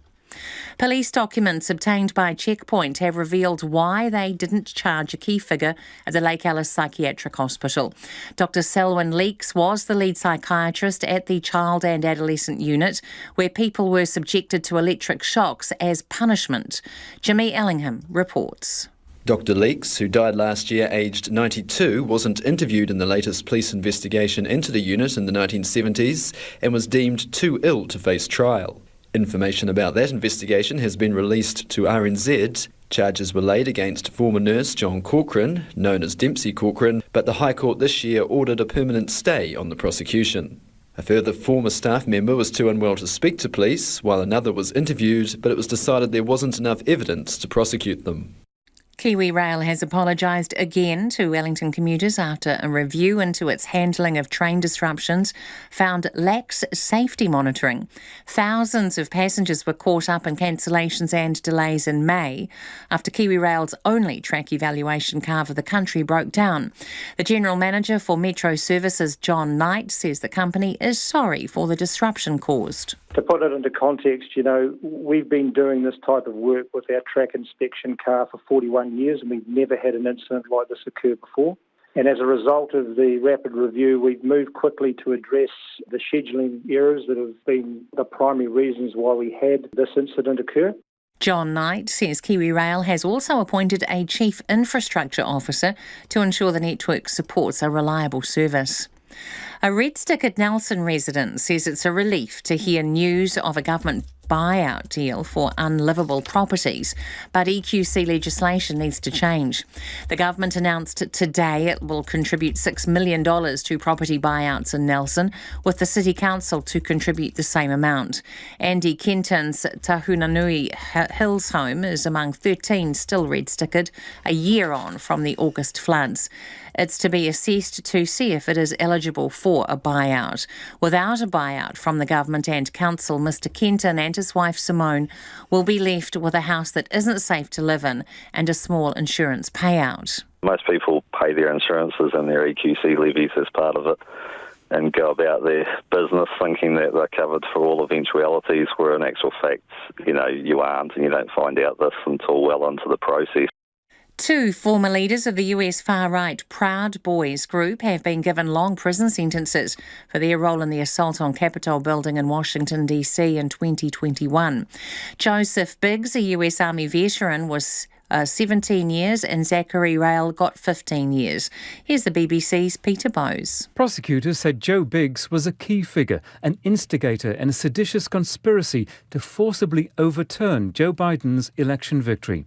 Police documents obtained by Checkpoint have revealed why they didn't charge a key figure at the Lake Alice Psychiatric Hospital. Dr Selwyn Leeks was the lead psychiatrist at the Child and Adolescent Unit, where people were subjected to electric shocks as punishment. Jimmy Ellingham reports. Dr Leeks, who died last year aged 92, wasn't interviewed in the latest police investigation into the unit in the 1970s and was deemed too ill to face trial. Information about that investigation has been released to RNZ. Charges were laid against former nurse John Corcoran, known as Dempsey Corcoran, but the High Court this year ordered a permanent stay on the prosecution. A further former staff member was too unwell to speak to police, while another was interviewed, but it was decided there wasn't enough evidence to prosecute them. Kiwi Rail has apologised again to Wellington commuters after a review into its handling of train disruptions found lax safety monitoring. Thousands of passengers were caught up in cancellations and delays in May after Kiwi Rail's only track evaluation car for the country broke down. The General Manager for Metro Services, John Knight, says the company is sorry for the disruption caused. To put it into context, we've been doing this type of work with our track inspection car for 41 years and we've never had an incident like this occur before. And as a result of the rapid review, we've moved quickly to address the scheduling errors that have been the primary reasons why we had this incident occur. John Knight says Kiwi Rail has also appointed a Chief Infrastructure Officer to ensure the network supports a reliable service. A Red Stick at Nelson resident says it's a relief to hear news of a government buyout deal for unlivable properties, but EQC legislation needs to change. The government announced today it will contribute $6 million to property buyouts in Nelson, with the City Council to contribute the same amount. Andy Kenton's Tahunanui Hills home is among 13 still red-stickered, a year on from the August floods. It's to be assessed to see if it is eligible for a buyout. Without a buyout from the government and council, Mr Kenton and his wife Simone will be left with a house that isn't safe to live in and a small insurance payout. Most people pay their insurances and their EQC levies as part of it and go about their business thinking that they're covered for all eventualities, where in actual fact, you aren't, and you don't find out this until well into the process. Two former leaders of the US far-right Proud Boys group have been given long prison sentences for their role in the assault on Capitol building in Washington, D.C. in 2021. Joseph Biggs, a US Army veteran, was 17 years and Zachary Rail got 15 years. Here's the BBC's Peter Bowes. Prosecutors said Joe Biggs was a key figure, an instigator in a seditious conspiracy to forcibly overturn Joe Biden's election victory.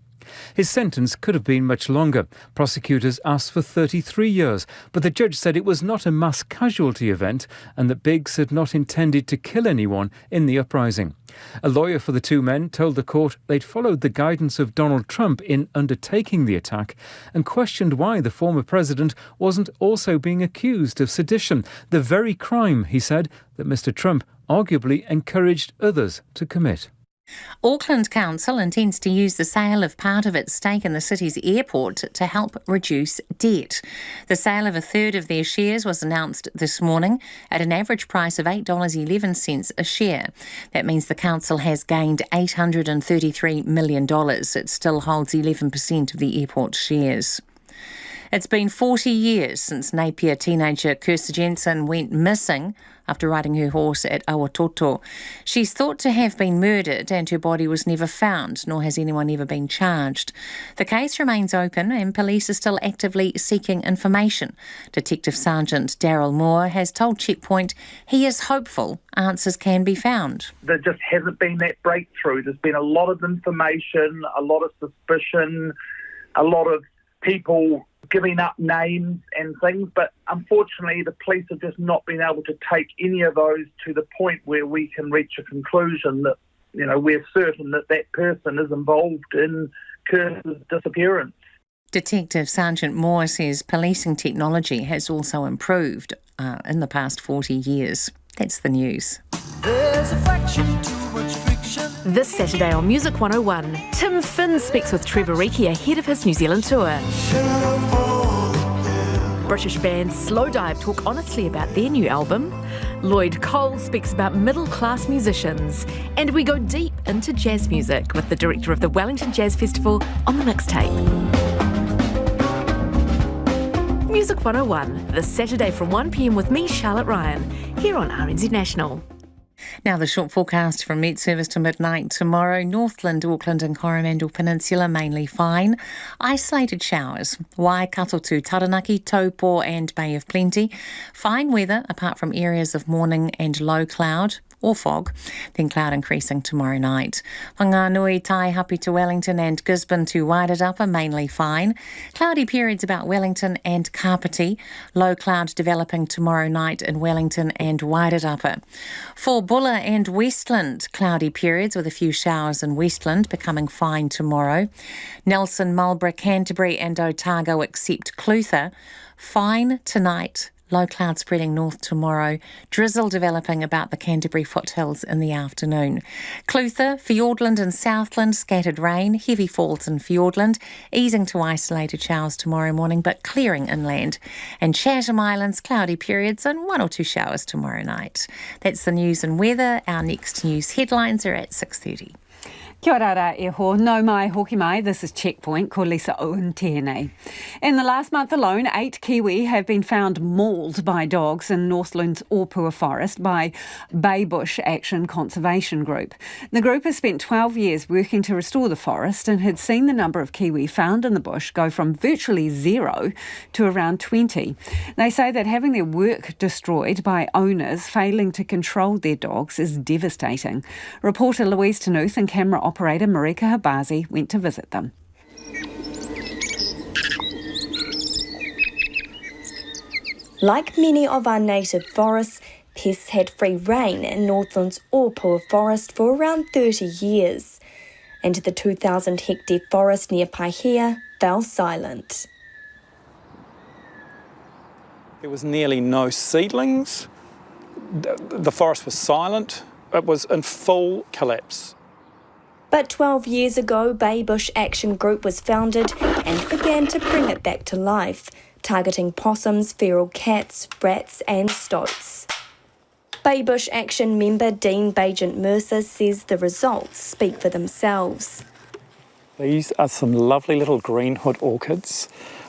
His sentence could have been much longer. Prosecutors asked for 33 years, but the judge said it was not a mass casualty event and that Biggs had not intended to kill anyone in the uprising. A lawyer for the two men told the court they'd followed the guidance of Donald Trump in undertaking the attack and questioned why the former president wasn't also being accused of sedition, the very crime, he said, that Mr Trump arguably encouraged others to commit. Auckland Council intends to use the sale of part of its stake in the city's airport to help reduce debt. The sale of a third of their shares was announced this morning at an average price of $8.11 a share. That means the council has gained $833 million. It still holds 11% of the airport shares. It's been 40 years since Napier teenager Kirsa Jensen went missing after riding her horse at Awatoto. She's thought to have been murdered and her body was never found, nor has anyone ever been charged. The case remains open and police are still actively seeking information. Detective Sergeant Daryl Moore has told Checkpoint he is hopeful answers can be found. There just hasn't been that breakthrough. There's been a lot of information, a lot of suspicion, a lot of people giving up names and things, but unfortunately the police have just not been able to take any of those to the point where we can reach a conclusion that, you know, we're certain that that person is involved in Kirsa's disappearance. Detective Sergeant Moore says policing technology has also improved in the past 40 years. That's the news. There's a fraction too much friction. This Saturday on Music 101, Tim Finn speaks with Trevor Reekie ahead of his New Zealand tour. British band Slowdive talk honestly about their new album. Lloyd Cole speaks about middle-class musicians. And we go deep into jazz music with the director of the Wellington Jazz Festival on the mixtape. Music 101, this Saturday from 1pm with me, Charlotte Ryan, here on RNZ National. Now the short forecast from Met Service to midnight tomorrow. Northland, Auckland and Coromandel Peninsula mainly fine. Isolated showers. Waikato to Taranaki, Taupo and Bay of Plenty. Fine weather apart from areas of morning and low cloud or fog, then cloud increasing tomorrow night. Whanganui, Taihape to Wellington and Gisborne to Wairarapa mainly fine. Cloudy periods about Wellington and Kapiti. Low cloud developing tomorrow night in Wellington and Wairarapa. For Bulla and Westland, cloudy periods with a few showers in Westland, becoming fine tomorrow. Nelson, Marlborough, Canterbury and Otago except Clutha, fine tonight. Low cloud spreading north tomorrow. Drizzle developing about the Canterbury foothills in the afternoon. Clutha, Fiordland and Southland, scattered rain. Heavy falls in Fiordland, easing to isolated showers tomorrow morning, but clearing inland. And Chatham Islands, cloudy periods and 1 or 2 showers tomorrow night. That's the news and weather. Our next news headlines are at 6:30. Kia ora e ho, no mai hoki mai, this is Checkpoint, ko Lisa Owen tēnei. In the last month alone, 8 kiwi have been found mauled by dogs in Northland's Opua Forest by Bay Bush Action Conservation Group. The group has spent 12 years working to restore the forest and had seen the number of kiwi found in the bush go from virtually 0 to around 20. They say that having their work destroyed by owners failing to control their dogs is devastating. Reporter Louise Tanuth and camera operator Marika Habazi went to visit them. Like many of our native forests, pests had free rein in Northland's Opua Forest for around 30 years, and the 2,000-hectare forest near Paihia fell silent. There was nearly no seedlings. The forest was silent. It was in full collapse. But 12 years ago, Bay Bush Action Group was founded and began to bring it back to life, targeting possums, feral cats, rats and stoats. Bay Bush Action member Dean Bajent Mercer says the results speak for themselves. These are some lovely little greenhood orchids.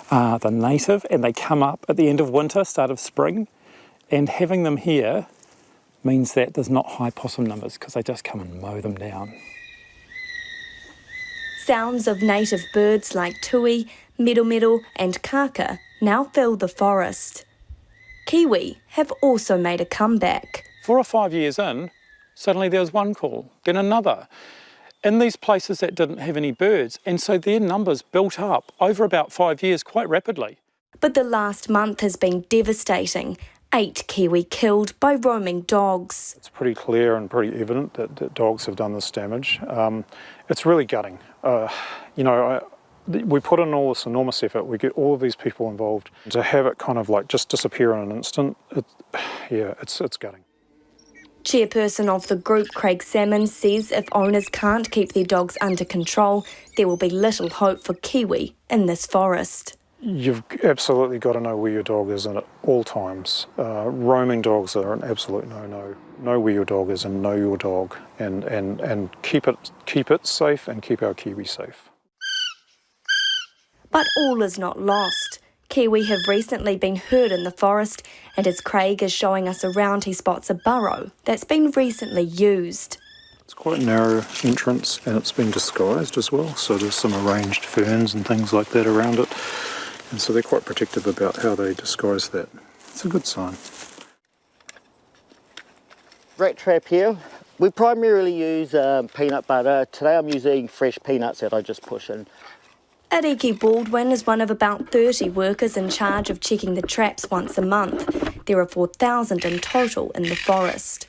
They're native and they come up at the end of winter, start of spring, and having them here means that there's not high possum numbers because they just come and mow them down. Sounds of native birds like tui, middle and kaka now fill the forest. Kiwi have also made a comeback. 4 or 5 years in, suddenly there was one call, then another, in these places that didn't have any birds, and so their numbers built up over about 5 years quite rapidly. But the last month has been devastating. 8 kiwi killed by roaming dogs. It's pretty clear and pretty evident that dogs have done this damage. It's really gutting. We put in all this enormous effort, we get all of these people involved. To have it kind of like just disappear in an instant, it's gutting. Chairperson of the group, Craig Salmon, says if owners can't keep their dogs under control, there will be little hope for kiwi in this forest. You've absolutely got to know where your dog is at all times. Roaming dogs are an absolute no-no. Know where your dog is and know your dog, and keep it safe and keep our kiwi safe. But all is not lost. kiwi have recently been heard in the forest, and as Craig is showing us around, he spots a burrow that's been recently used. It's quite a narrow entrance and it's been disguised as well, so there's some arranged ferns and things like that around it, and so they're quite protective about how they disguise that. It's a good sign. Rat trap here. We primarily use peanut butter. Today I'm using fresh peanuts that I just push in. Ariki Baldwin is one of about 30 workers in charge of checking the traps once a month. There are 4,000 in total in the forest.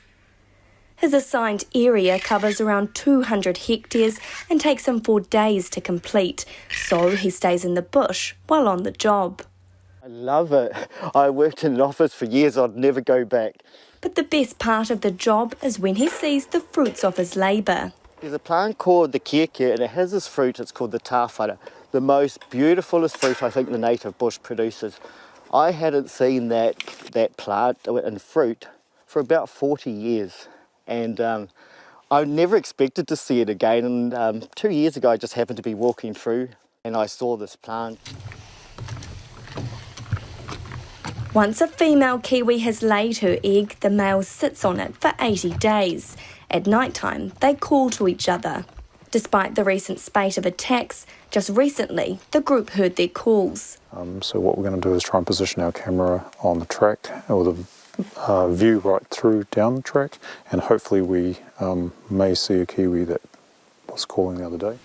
His assigned area covers around 200 hectares and takes him 4 days to complete, so he stays in the bush while on the job. I love it. I worked in an office for years, I'd never go back. But the best part of the job is when he sees the fruits of his labour. There's a plant called the keke and it has this fruit, it's called the tawhara, the most beautifulest fruit I think the native bush produces. I hadn't seen that plant and fruit for about 40 years. And I never expected to see it again, and 2 years ago I just happened to be walking through and I saw this plant. Once a female kiwi has laid her egg, the male sits on it for 80 days. At night time, they call to each other. Despite the recent spate of attacks, just recently the group heard their calls. So what we're going to do is try and position our camera on the track, or the view right through down the track, and hopefully we may see a kiwi that was calling the other day.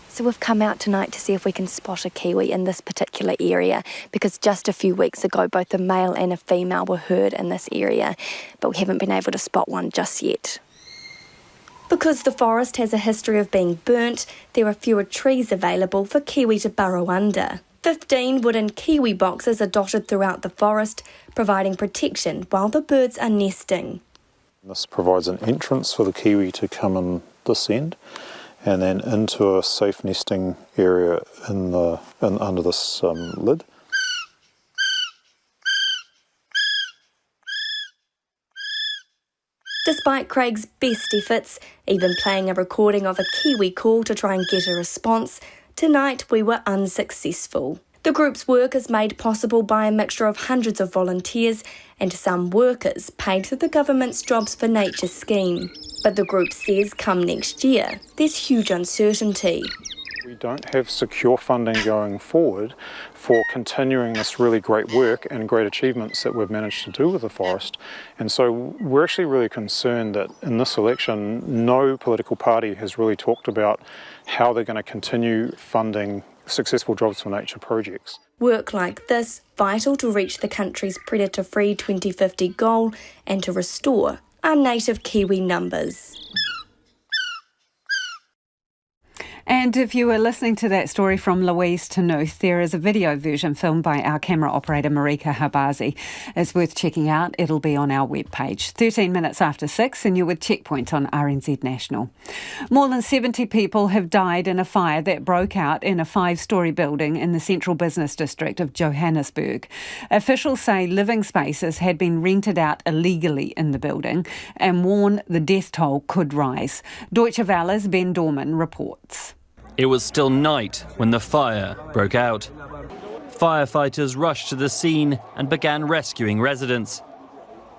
So we've come out tonight to see if we can spot a kiwi in this particular area, because just a few weeks ago both a male and a female were heard in this area, but we haven't been able to spot one just yet. Because the forest has a history of being burnt, there are fewer trees available for kiwi to burrow under. 15 wooden kiwi boxes are dotted throughout the forest, providing protection while the birds are nesting. This provides an entrance for the kiwi to come in this end, and then into a safe nesting area under this lid. Despite Craig's best efforts, even playing a recording of a kiwi call to try and get a response, tonight we were unsuccessful. The group's work is made possible by a mixture of hundreds of volunteers and some workers paid through the government's Jobs for Nature scheme. But the group says come next year, there's huge uncertainty. We don't have secure funding going forward for continuing this really great work and great achievements that we've managed to do with the forest. And so we're actually really concerned that in this election, no political party has really talked about how they're going to continue funding successful Jobs for Nature projects. Work like this, vital to reach the country's predator-free 2050 goal and to restore our native kiwi numbers. And if you were listening to that story from Louise Tanuth, there is a video version filmed by our camera operator Marika Habazi. It's worth checking out. It'll be on our webpage. 13 minutes after 6 and you're with Checkpoint on RNZ National. More than 70 people have died in a fire that broke out in a 5-storey building in the central business district of Johannesburg. Officials say living spaces had been rented out illegally in the building and warn the death toll could rise. Deutsche Welle's Ben Dorman reports. It was still night when the fire broke out. Firefighters rushed to the scene and began rescuing residents.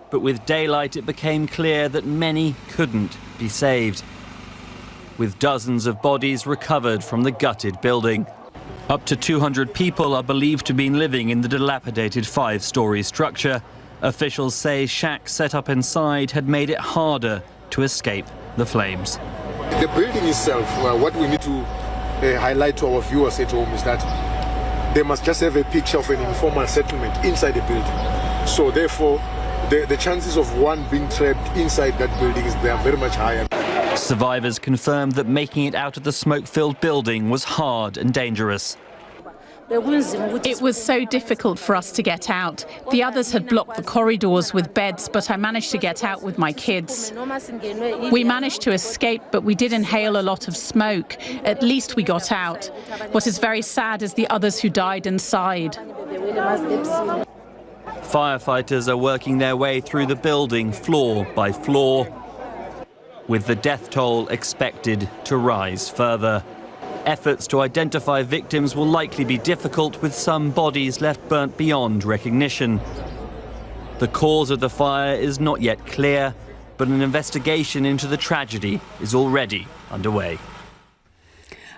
But with daylight, it became clear that many couldn't be saved, with dozens of bodies recovered from the gutted building. Up to 200 people are believed to have been living in the dilapidated 5-storey structure. Officials say shacks set up inside had made it harder to escape the flames. The building itself, what we need to highlight to our viewers at home is that they must just have a picture of an informal settlement inside the building. So therefore, the chances of one being trapped inside that building they are very much higher. Survivors confirmed that making it out of the smoke-filled building was hard and dangerous. It was so difficult for us to get out. The others had blocked the corridors with beds, but I managed to get out with my kids. We managed to escape, but we did inhale a lot of smoke. At least we got out. What is very sad is the others who died inside. Firefighters are working their way through the building floor by floor, with the death toll expected to rise further. Efforts to identify victims will likely be difficult, with some bodies left burnt beyond recognition. The cause of the fire is not yet clear, but an investigation into the tragedy is already underway.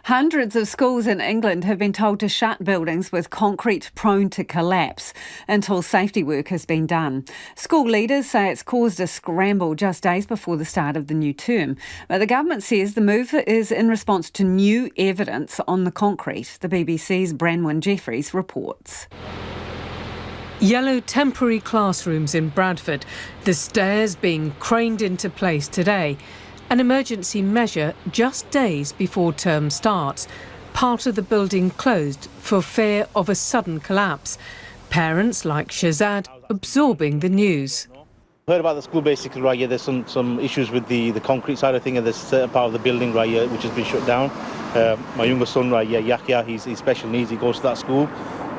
Hundreds of schools in England have been told to shut buildings with concrete prone to collapse until safety work has been done. School leaders say it's caused a scramble just days before the start of the new term. But the government says the move is in response to new evidence on the concrete. The BBC's Branwen Jeffries reports. Yellow temporary classrooms in Bradford, the stairs being craned into place today. An emergency measure just days before term starts. Part of the building closed for fear of a sudden collapse. Parents like Shazad absorbing the news. Heard about the school basically, right? Yeah, there's some issues with the concrete side of things, and there's a certain part of the building, right, yeah, which has been shut down. My younger son, right, yeah, Yahya, he's special needs, he goes to that school.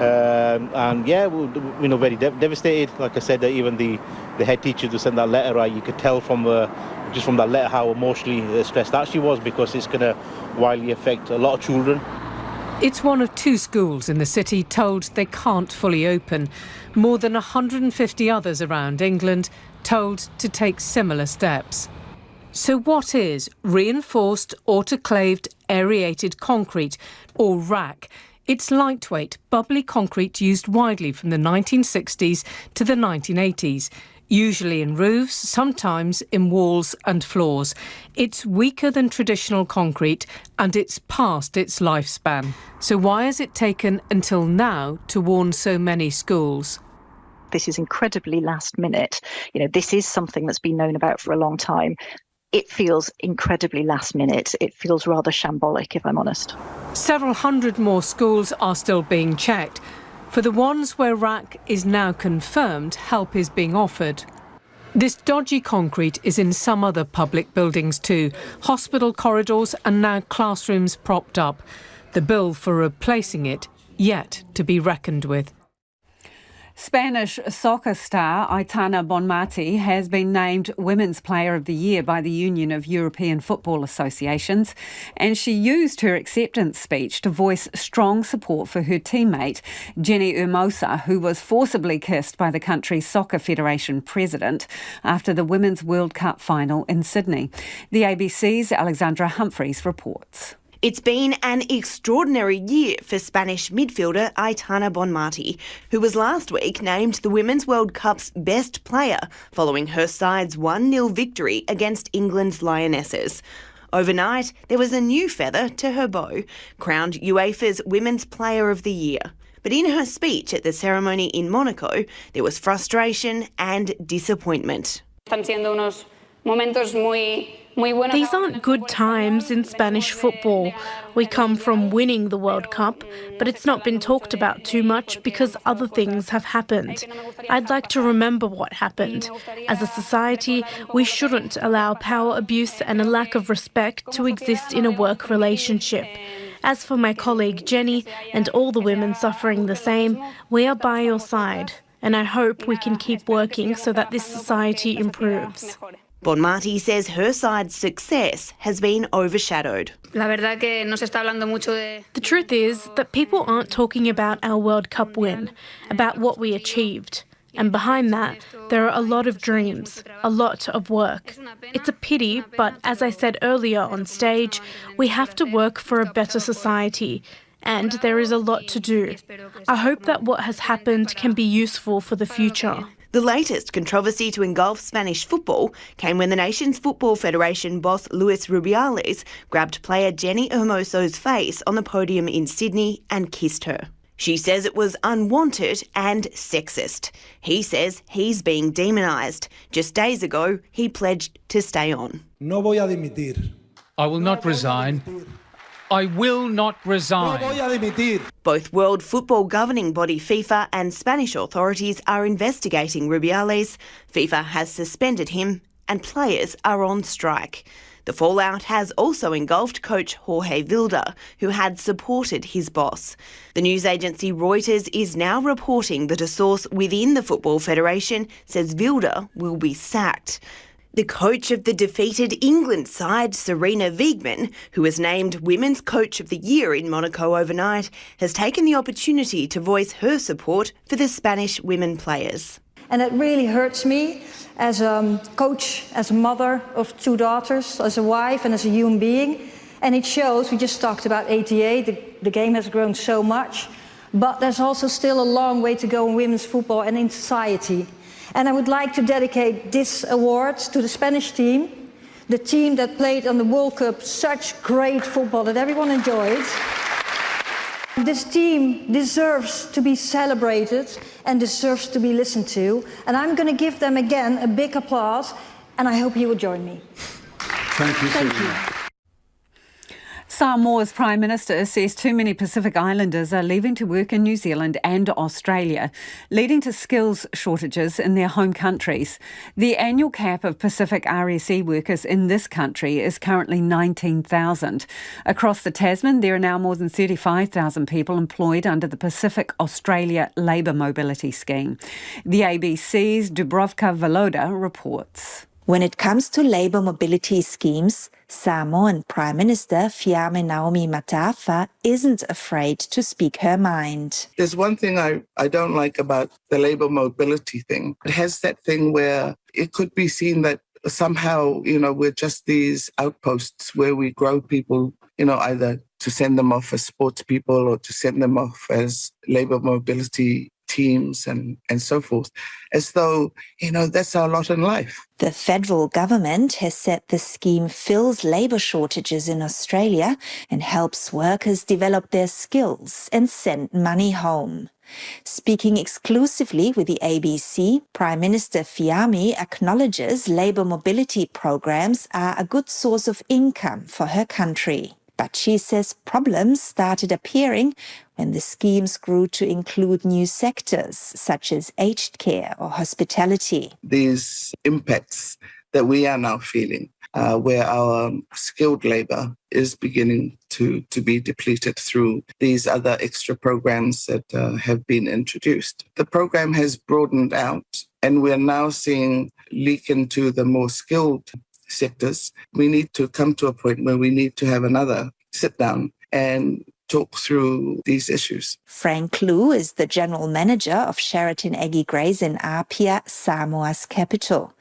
And yeah, we're very devastated. Like I said, even the head teacher who sent that letter, right, you could tell from just from that letter how emotionally stressed out she was, because it's going to widely affect a lot of children. It's one of 2 schools in the city told they can't fully open. More than 150 others around England told to take similar steps. So what is reinforced autoclaved aerated concrete, or RAC? It's lightweight, bubbly concrete used widely from the 1960s to the 1980s. Usually in roofs, sometimes in walls and floors. It's weaker than traditional concrete and it's past its lifespan. So why has it taken until now to warn so many schools? This is incredibly last minute. This is something that's been known about for a long time. It feels incredibly last minute. It feels rather shambolic, if I'm honest. Several hundred more schools are still being checked. For the ones where RAC is now confirmed, help is being offered. This dodgy concrete is in some other public buildings too, hospital corridors and now classrooms propped up. The bill for replacing it yet to be reckoned with. Spanish soccer star Aitana Bonmati has been named Women's Player of the Year by the Union of European Football Associations, and she used her acceptance speech to voice strong support for her teammate Jenny Hermosa, who was forcibly kissed by the country's Soccer Federation president after the Women's World Cup final in Sydney. The ABC's Alexandra Humphreys reports. It's been an extraordinary year for Spanish midfielder Aitana Bonmati, who was last week named the Women's World Cup's best player following her side's 1-0 victory against England's Lionesses. Overnight, there was a new feather to her bow, crowned UEFA's Women's Player of the Year. But in her speech at the ceremony in Monaco, there was frustration and disappointment. These aren't good times in Spanish football. We come from winning the World Cup, but it's not been talked about too much because other things have happened. I'd like to remember what happened. As a society, we shouldn't allow power abuse and a lack of respect to exist in a work relationship. As for my colleague Jenny and all the women suffering the same, we are by your side, and I hope we can keep working so that this society improves. Bonmati says her side's success has been overshadowed. The truth is that people aren't talking about our World Cup win, about what we achieved. And behind that, there are a lot of dreams, a lot of work. It's a pity, but as I said earlier on stage, we have to work for a better society. And there is a lot to do. I hope that what has happened can be useful for the future. The latest controversy to engulf Spanish football came when the nation's Football Federation boss Luis Rubiales grabbed player Jenny Hermoso's face on the podium in Sydney and kissed her. She says it was unwanted and sexist. He says he's being demonised. Just days ago, he pledged to stay on. No voy a dimitir. I will not resign. I will not resign. Both World Football governing body FIFA and Spanish authorities are investigating Rubiales. FIFA has suspended him and players are on strike. The fallout has also engulfed coach Jorge Vilda, who had supported his boss. The news agency Reuters is now reporting that a source within the Football Federation says Vilda will be sacked. The coach of the defeated England side, Serena Wiegman, who was named Women's Coach of the Year in Monaco overnight, has taken the opportunity to voice her support for the Spanish women players. And it really hurts me as a coach, as a mother of 2 daughters, as a wife and as a human being. And it shows, we just talked about ATA, the game has grown so much, but there's also still a long way to go in women's football and in society. And I would like to dedicate this award to the Spanish team, the team that played on the World Cup such great football that everyone enjoyed. This team deserves to be celebrated and deserves to be listened to. And I'm going to give them again a big applause, and I hope you will join me. Thank you, Thank you. Samoa's Prime Minister says too many Pacific Islanders are leaving to work in New Zealand and Australia, leading to skills shortages in their home countries. The annual cap of Pacific RSE workers in this country is currently 19,000. Across the Tasman, there are now more than 35,000 people employed under the Pacific Australia Labour Mobility Scheme. The ABC's Dubrovka Valoda reports. When it comes to labour mobility schemes, Samoan Prime Minister Fiame Naomi Matafa isn't afraid to speak her mind. There's one thing I don't like about the labour mobility thing. It has that thing where it could be seen that somehow, we're just these outposts where we grow people, either to send them off as sports people or to send them off as labour mobility teams and so forth, as though, that's our lot in life. The federal government has said the scheme fills labour shortages in Australia and helps workers develop their skills and send money home. Speaking exclusively with the ABC, Prime Minister Fiame acknowledges labour mobility programs are a good source of income for her country. But she says problems started appearing when the schemes grew to include new sectors, such as aged care or hospitality. These impacts that we are now feeling, where our skilled labour is beginning to be depleted through these other extra programs that have been introduced. The program has broadened out, and we're now seeing leak into the more skilled sectors. We need to come to a point where we need to have another sit down and talk through these issues. Frank Liu is the general manager of Sheraton Aggie Grace in Apia, Samoa's capital.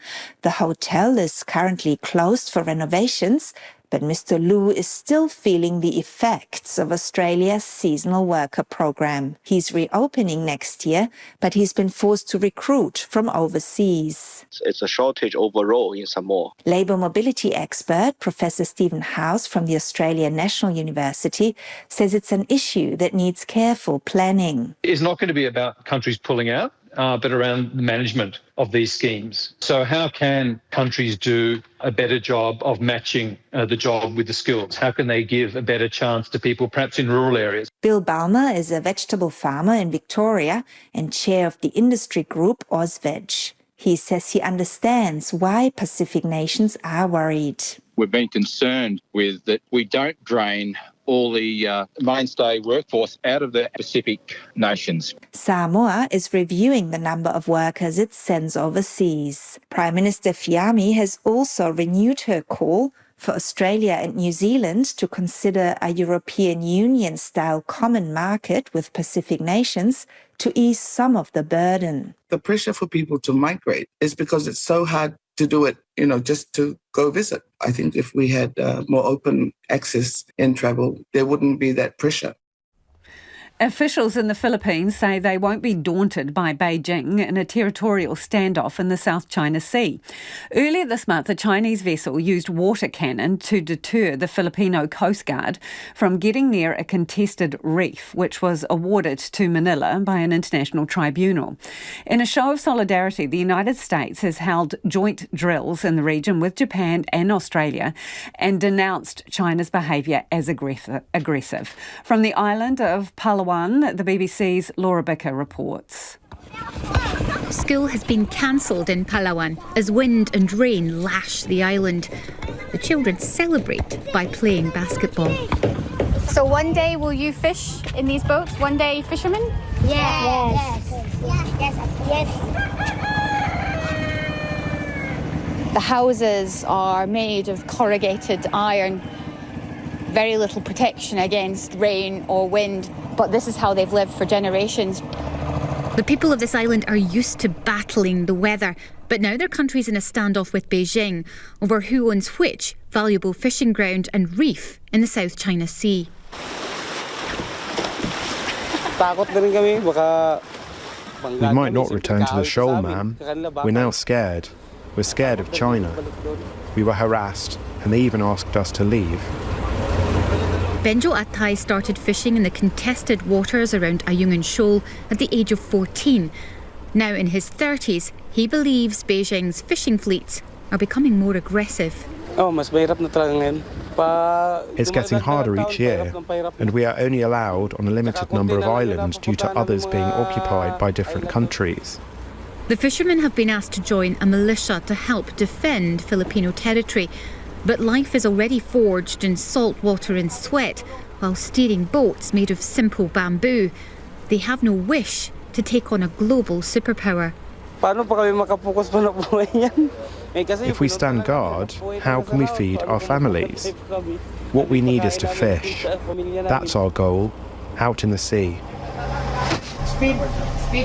The hotel is currently closed for renovations, but Mr. Liu is still feeling the effects of Australia's seasonal worker program. He's reopening next year, but he's been forced to recruit from overseas. It's a shortage overall in Samoa. Labour mobility expert Professor Stephen House from the Australian National University says it's an issue that needs careful planning. It's not going to be about countries pulling out, but around the management of these schemes. So how can countries do a better job of matching the job with the skills? How can they give a better chance to people, perhaps in rural areas? Bill Balmer is a vegetable farmer in Victoria and chair of the industry group AusVeg. He says he understands why Pacific nations are worried. We've been concerned with that we don't drain all the mainstay workforce out of the Pacific nations. Samoa is reviewing the number of workers it sends overseas. Prime Minister Fiame has also renewed her call for Australia and New Zealand to consider a European Union-style common market with Pacific nations to ease some of the burden. The pressure for people to migrate is because it's so hard to do it, just to go visit. I think if we had more open access in travel, there wouldn't be that pressure. Officials in the Philippines say they won't be daunted by Beijing in a territorial standoff in the South China Sea. Earlier this month, a Chinese vessel used water cannon to deter the Filipino Coast Guard from getting near a contested reef, which was awarded to Manila by an international tribunal. In a show of solidarity, the United States has held joint drills in the region with Japan and Australia and denounced China's behaviour as aggressive. From the island of Palawan, the BBC's Laura Bicker reports. School has been cancelled in Palawan as wind and rain lash the island. The children celebrate by playing basketball. So one day will you fish in these boats? One day fishermen? Yes. Yes. The houses are made of corrugated iron, very little protection against rain or wind, but this is how they've lived for generations. The people of this island are used to battling the weather, but now their country's in a standoff with Beijing over who owns which valuable fishing ground and reef in the South China Sea. We might not return to the shoal, ma'am. We're now scared. We're scared of China. We were harassed, and they even asked us to leave. Benjo Attai started fishing in the contested waters around Ayungin Shoal at the age of 14. Now in his 30s, he believes Beijing's fishing fleets are becoming more aggressive. It's getting harder each year, and we are only allowed on a limited number of islands due to others being occupied by different countries. The fishermen have been asked to join a militia to help defend Filipino territory, but life is already forged in salt water and sweat while steering boats made of simple bamboo. They have no wish to take on a global superpower. If we stand guard, how can we feed our families? What we need is to fish. That's our goal, out in the sea. Speed,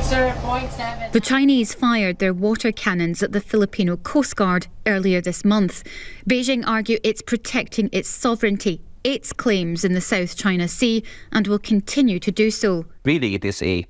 sir, 0.7. The Chinese fired their water cannons at the Filipino Coast Guard earlier this month. Beijing argue it's protecting its sovereignty, its claims in the South China Sea, and will continue to do so. Really, it is a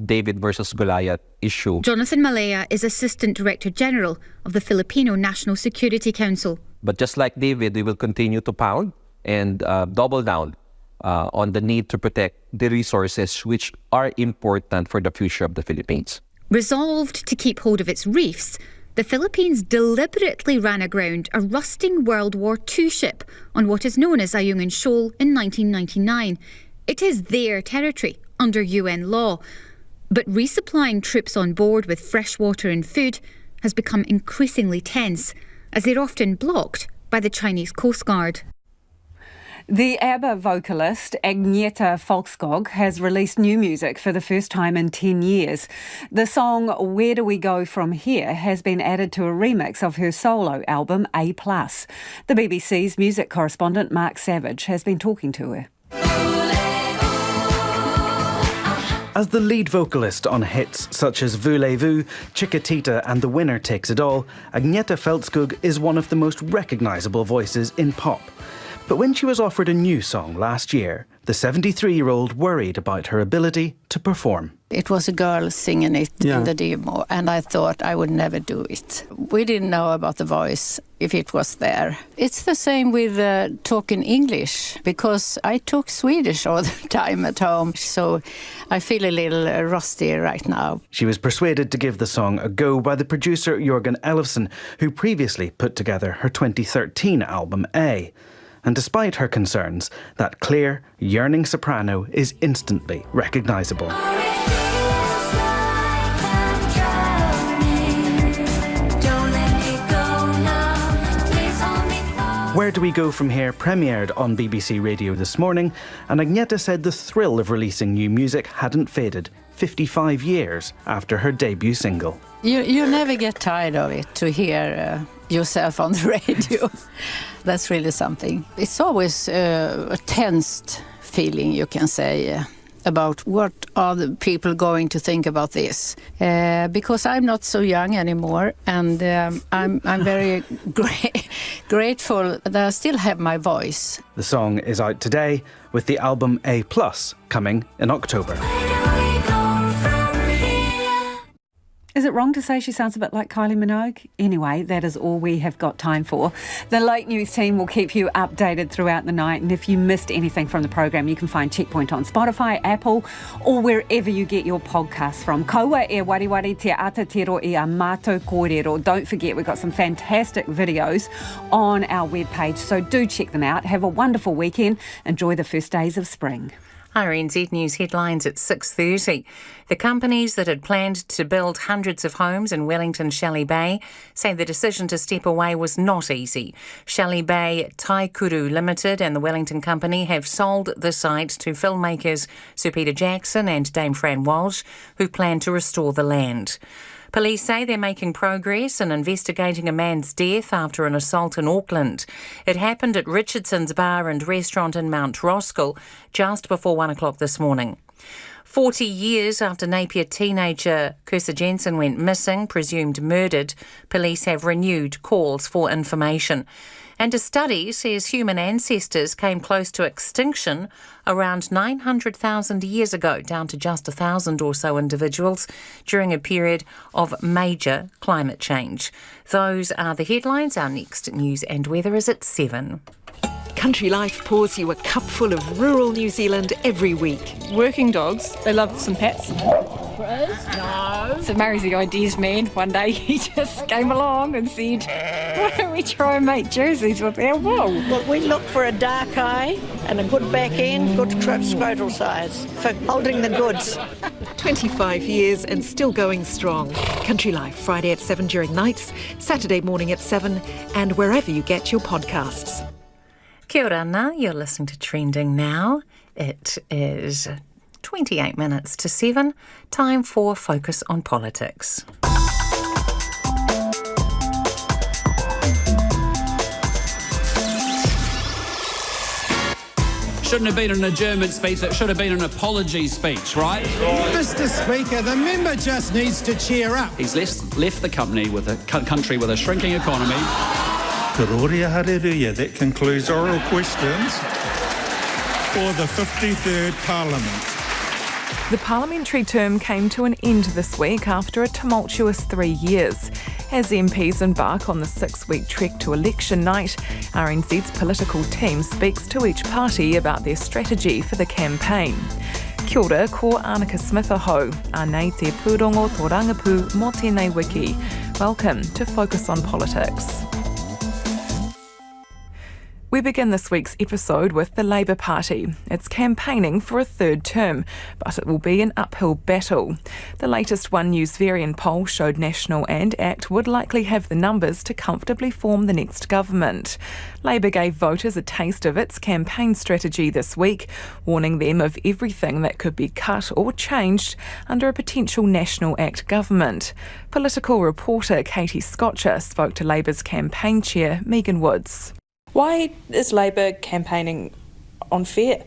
David versus Goliath issue. Jonathan Malaya is Assistant Director General of the Filipino National Security Council. But just like David, we will continue to pound and double down on the need to protect the resources which are important for the future of the Philippines. Resolved to keep hold of its reefs, the Philippines deliberately ran aground a rusting World War II ship on what is known as Ayungin Shoal in 1999. It is their territory under UN law. But resupplying troops on board with fresh water and food has become increasingly tense, as they're often blocked by the Chinese Coast Guard. The Abba vocalist Agneta Folkskog has released new music for the first time in 10 years. The song Where Do We Go From Here has been added to a remix of her solo album A+. The BBC's music correspondent Mark Savage has been talking to her. As the lead vocalist on hits such as Voulez-Vous, Chiquitita and The Winner Takes It All, Agneta Folkskog is one of the most recognisable voices in pop. But when she was offered a new song last year, the 73-year-old worried about her ability to perform. It was a girl singing it in the demo, and I thought I would never do it. We didn't know about the voice, if it was there. It's the same with talking English, because I talk Swedish all the time at home, so I feel a little rusty right now. She was persuaded to give the song a go by the producer Jörgen Elofsson, who previously put together her 2013 album A. And despite her concerns, that clear, yearning soprano is instantly recognisable. Where Do We Go From Here premiered on BBC Radio this morning, and Agneta said the thrill of releasing new music hadn't faded 55 years after her debut single. You never get tired of it, to hear yourself on the radio. That's really something. It's always a tensed feeling, you can say, about what are the people going to think about this. Because I'm not so young anymore, and I'm very grateful that I still have my voice. The song is out today, with the album A+ coming in October. Is it wrong to say she sounds a bit like Kylie Minogue? Anyway, that is all we have got time for. The Late News team will keep you updated throughout the night, and if you missed anything from the program, you can find Checkpoint on Spotify, Apple, or wherever you get your podcasts from. Kaua e wariwari te atatero I a mātou kōrero. Don't forget, we've got some fantastic videos on our webpage, so do check them out. Have a wonderful weekend. Enjoy the first days of spring. RNZ News headlines at 6:30. The companies that had planned to build hundreds of homes in Wellington Shelley Bay say the decision to step away was not easy. Shelley Bay Taikuru Limited and the Wellington Company have sold the site to filmmakers Sir Peter Jackson and Dame Fran Walsh, who plan to restore the land. Police say they're making progress in investigating a man's death after an assault in Auckland. It happened at Richardson's Bar and Restaurant in Mount Roskill just before 1 o'clock this morning. 40 years after Napier teenager Kirsa Jensen went missing, presumed murdered, police have renewed calls for information. And a study says human ancestors came close to extinction around 900,000 years ago, down to just 1,000 or so individuals during a period of major climate change. Those are the headlines. Our next news and weather is at 7. Country Life pours you a cupful of rural New Zealand every week. Working dogs, they love some pets. No. So Mary's the ideas man. One day he just came along and said, why don't we try and make jerseys with our wool? Well, we look for a dark eye and a good back end, good scrotal size for holding the goods. 25 years and still going strong. Country Life, Friday at 7 during nights, Saturday morning at 7, and wherever you get your podcasts. Kia ora ana, you're listening to Trending Now. It is 28 minutes to 7. Time for Focus on Politics. Shouldn't have been an adjournment speech, it should have been an apology speech, right? Mr. Speaker, the member just needs to cheer up. He's left the country with a shrinking economy. Karoria hareruia. That concludes oral questions for the 53rd Parliament. The parliamentary term came to an end this week after a tumultuous 3 years. As MPs embark on the 6-week trek to election night, RNZ's political team speaks to each party about their strategy for the campaign. Kia ora, ko Annika Smith aho, anei te pūrongo tō rangapu mō tēnei wiki. Welcome to Focus on Politics. We begin this week's episode with the Labour Party. It's campaigning for a third term, but it will be an uphill battle. The latest One News Varian poll showed National and ACT would likely have the numbers to comfortably form the next government. Labour gave voters a taste of its campaign strategy this week, warning them of everything that could be cut or changed under a potential National ACT government. Political reporter Katie Scotcher spoke to Labour's campaign chair, Megan Woods. Why is Labour campaigning on fear?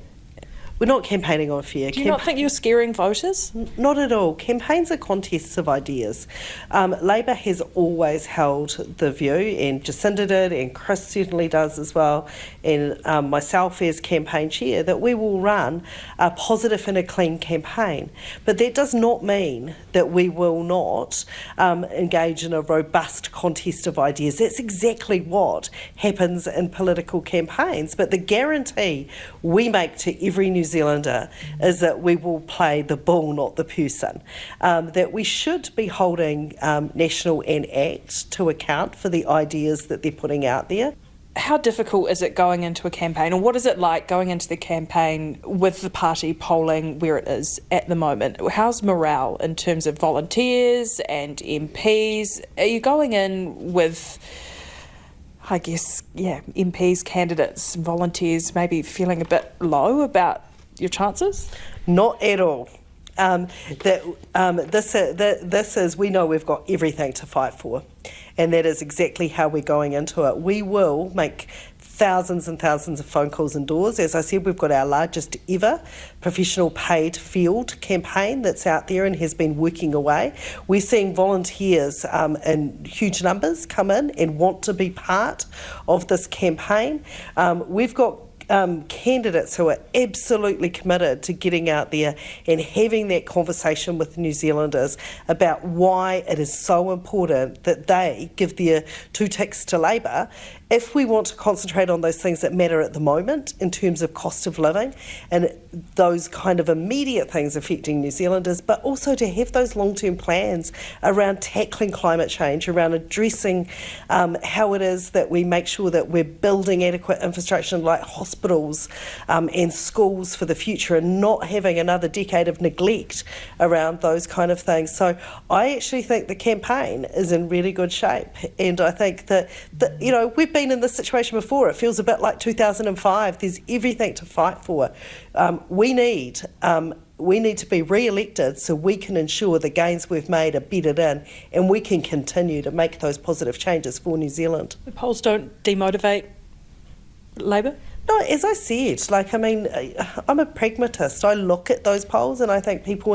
We're not campaigning on fear. Do you not think you're scaring voters? Not at all. Campaigns are contests of ideas. Labour has always held the view, and Jacinda did, and Chris certainly does as well, and myself as campaign chair, that we will run a positive and a clean campaign. But that does not mean that we will not engage in a robust contest of ideas. That's exactly what happens in political campaigns. But the guarantee we make to every New Zealander is that we will play the bull, not the person. That we should be holding National and ACT to account for the ideas that they're putting out there. How difficult is it going into a campaign, or what is it like going into the campaign with the party polling where it is at the moment? How's morale in terms of volunteers and MPs? Are you going in with, I guess, MPs, candidates, volunteers maybe feeling a bit low about your chances? Not at all. This is, we know we've got everything to fight for, and that is exactly how we're going into it. We will make thousands and thousands of phone calls indoors. As I said, we've got our largest ever professional paid field campaign that's out there and has been working away. We're seeing volunteers in huge numbers come in and want to be part of this campaign. We've got candidates who are absolutely committed to getting out there and having that conversation with New Zealanders about why it is so important that they give their 2 ticks to Labour if we want to concentrate on those things that matter at the moment in terms of cost of living and those kind of immediate things affecting New Zealanders, but also to have those long-term plans around tackling climate change, around addressing how it is that we make sure that we're building adequate infrastructure like hospitals and schools for the future, and not having another decade of neglect around those kind of things. So I actually think the campaign is in really good shape, and I think that we've been in this situation before. It feels a bit like 2005. There's everything to fight for. We need We need to be re-elected so we can ensure the gains we've made are bedded in and we can continue to make those positive changes for New Zealand. The polls don't demotivate Labour? No, as I said, I'm a pragmatist. I look at those polls and I think people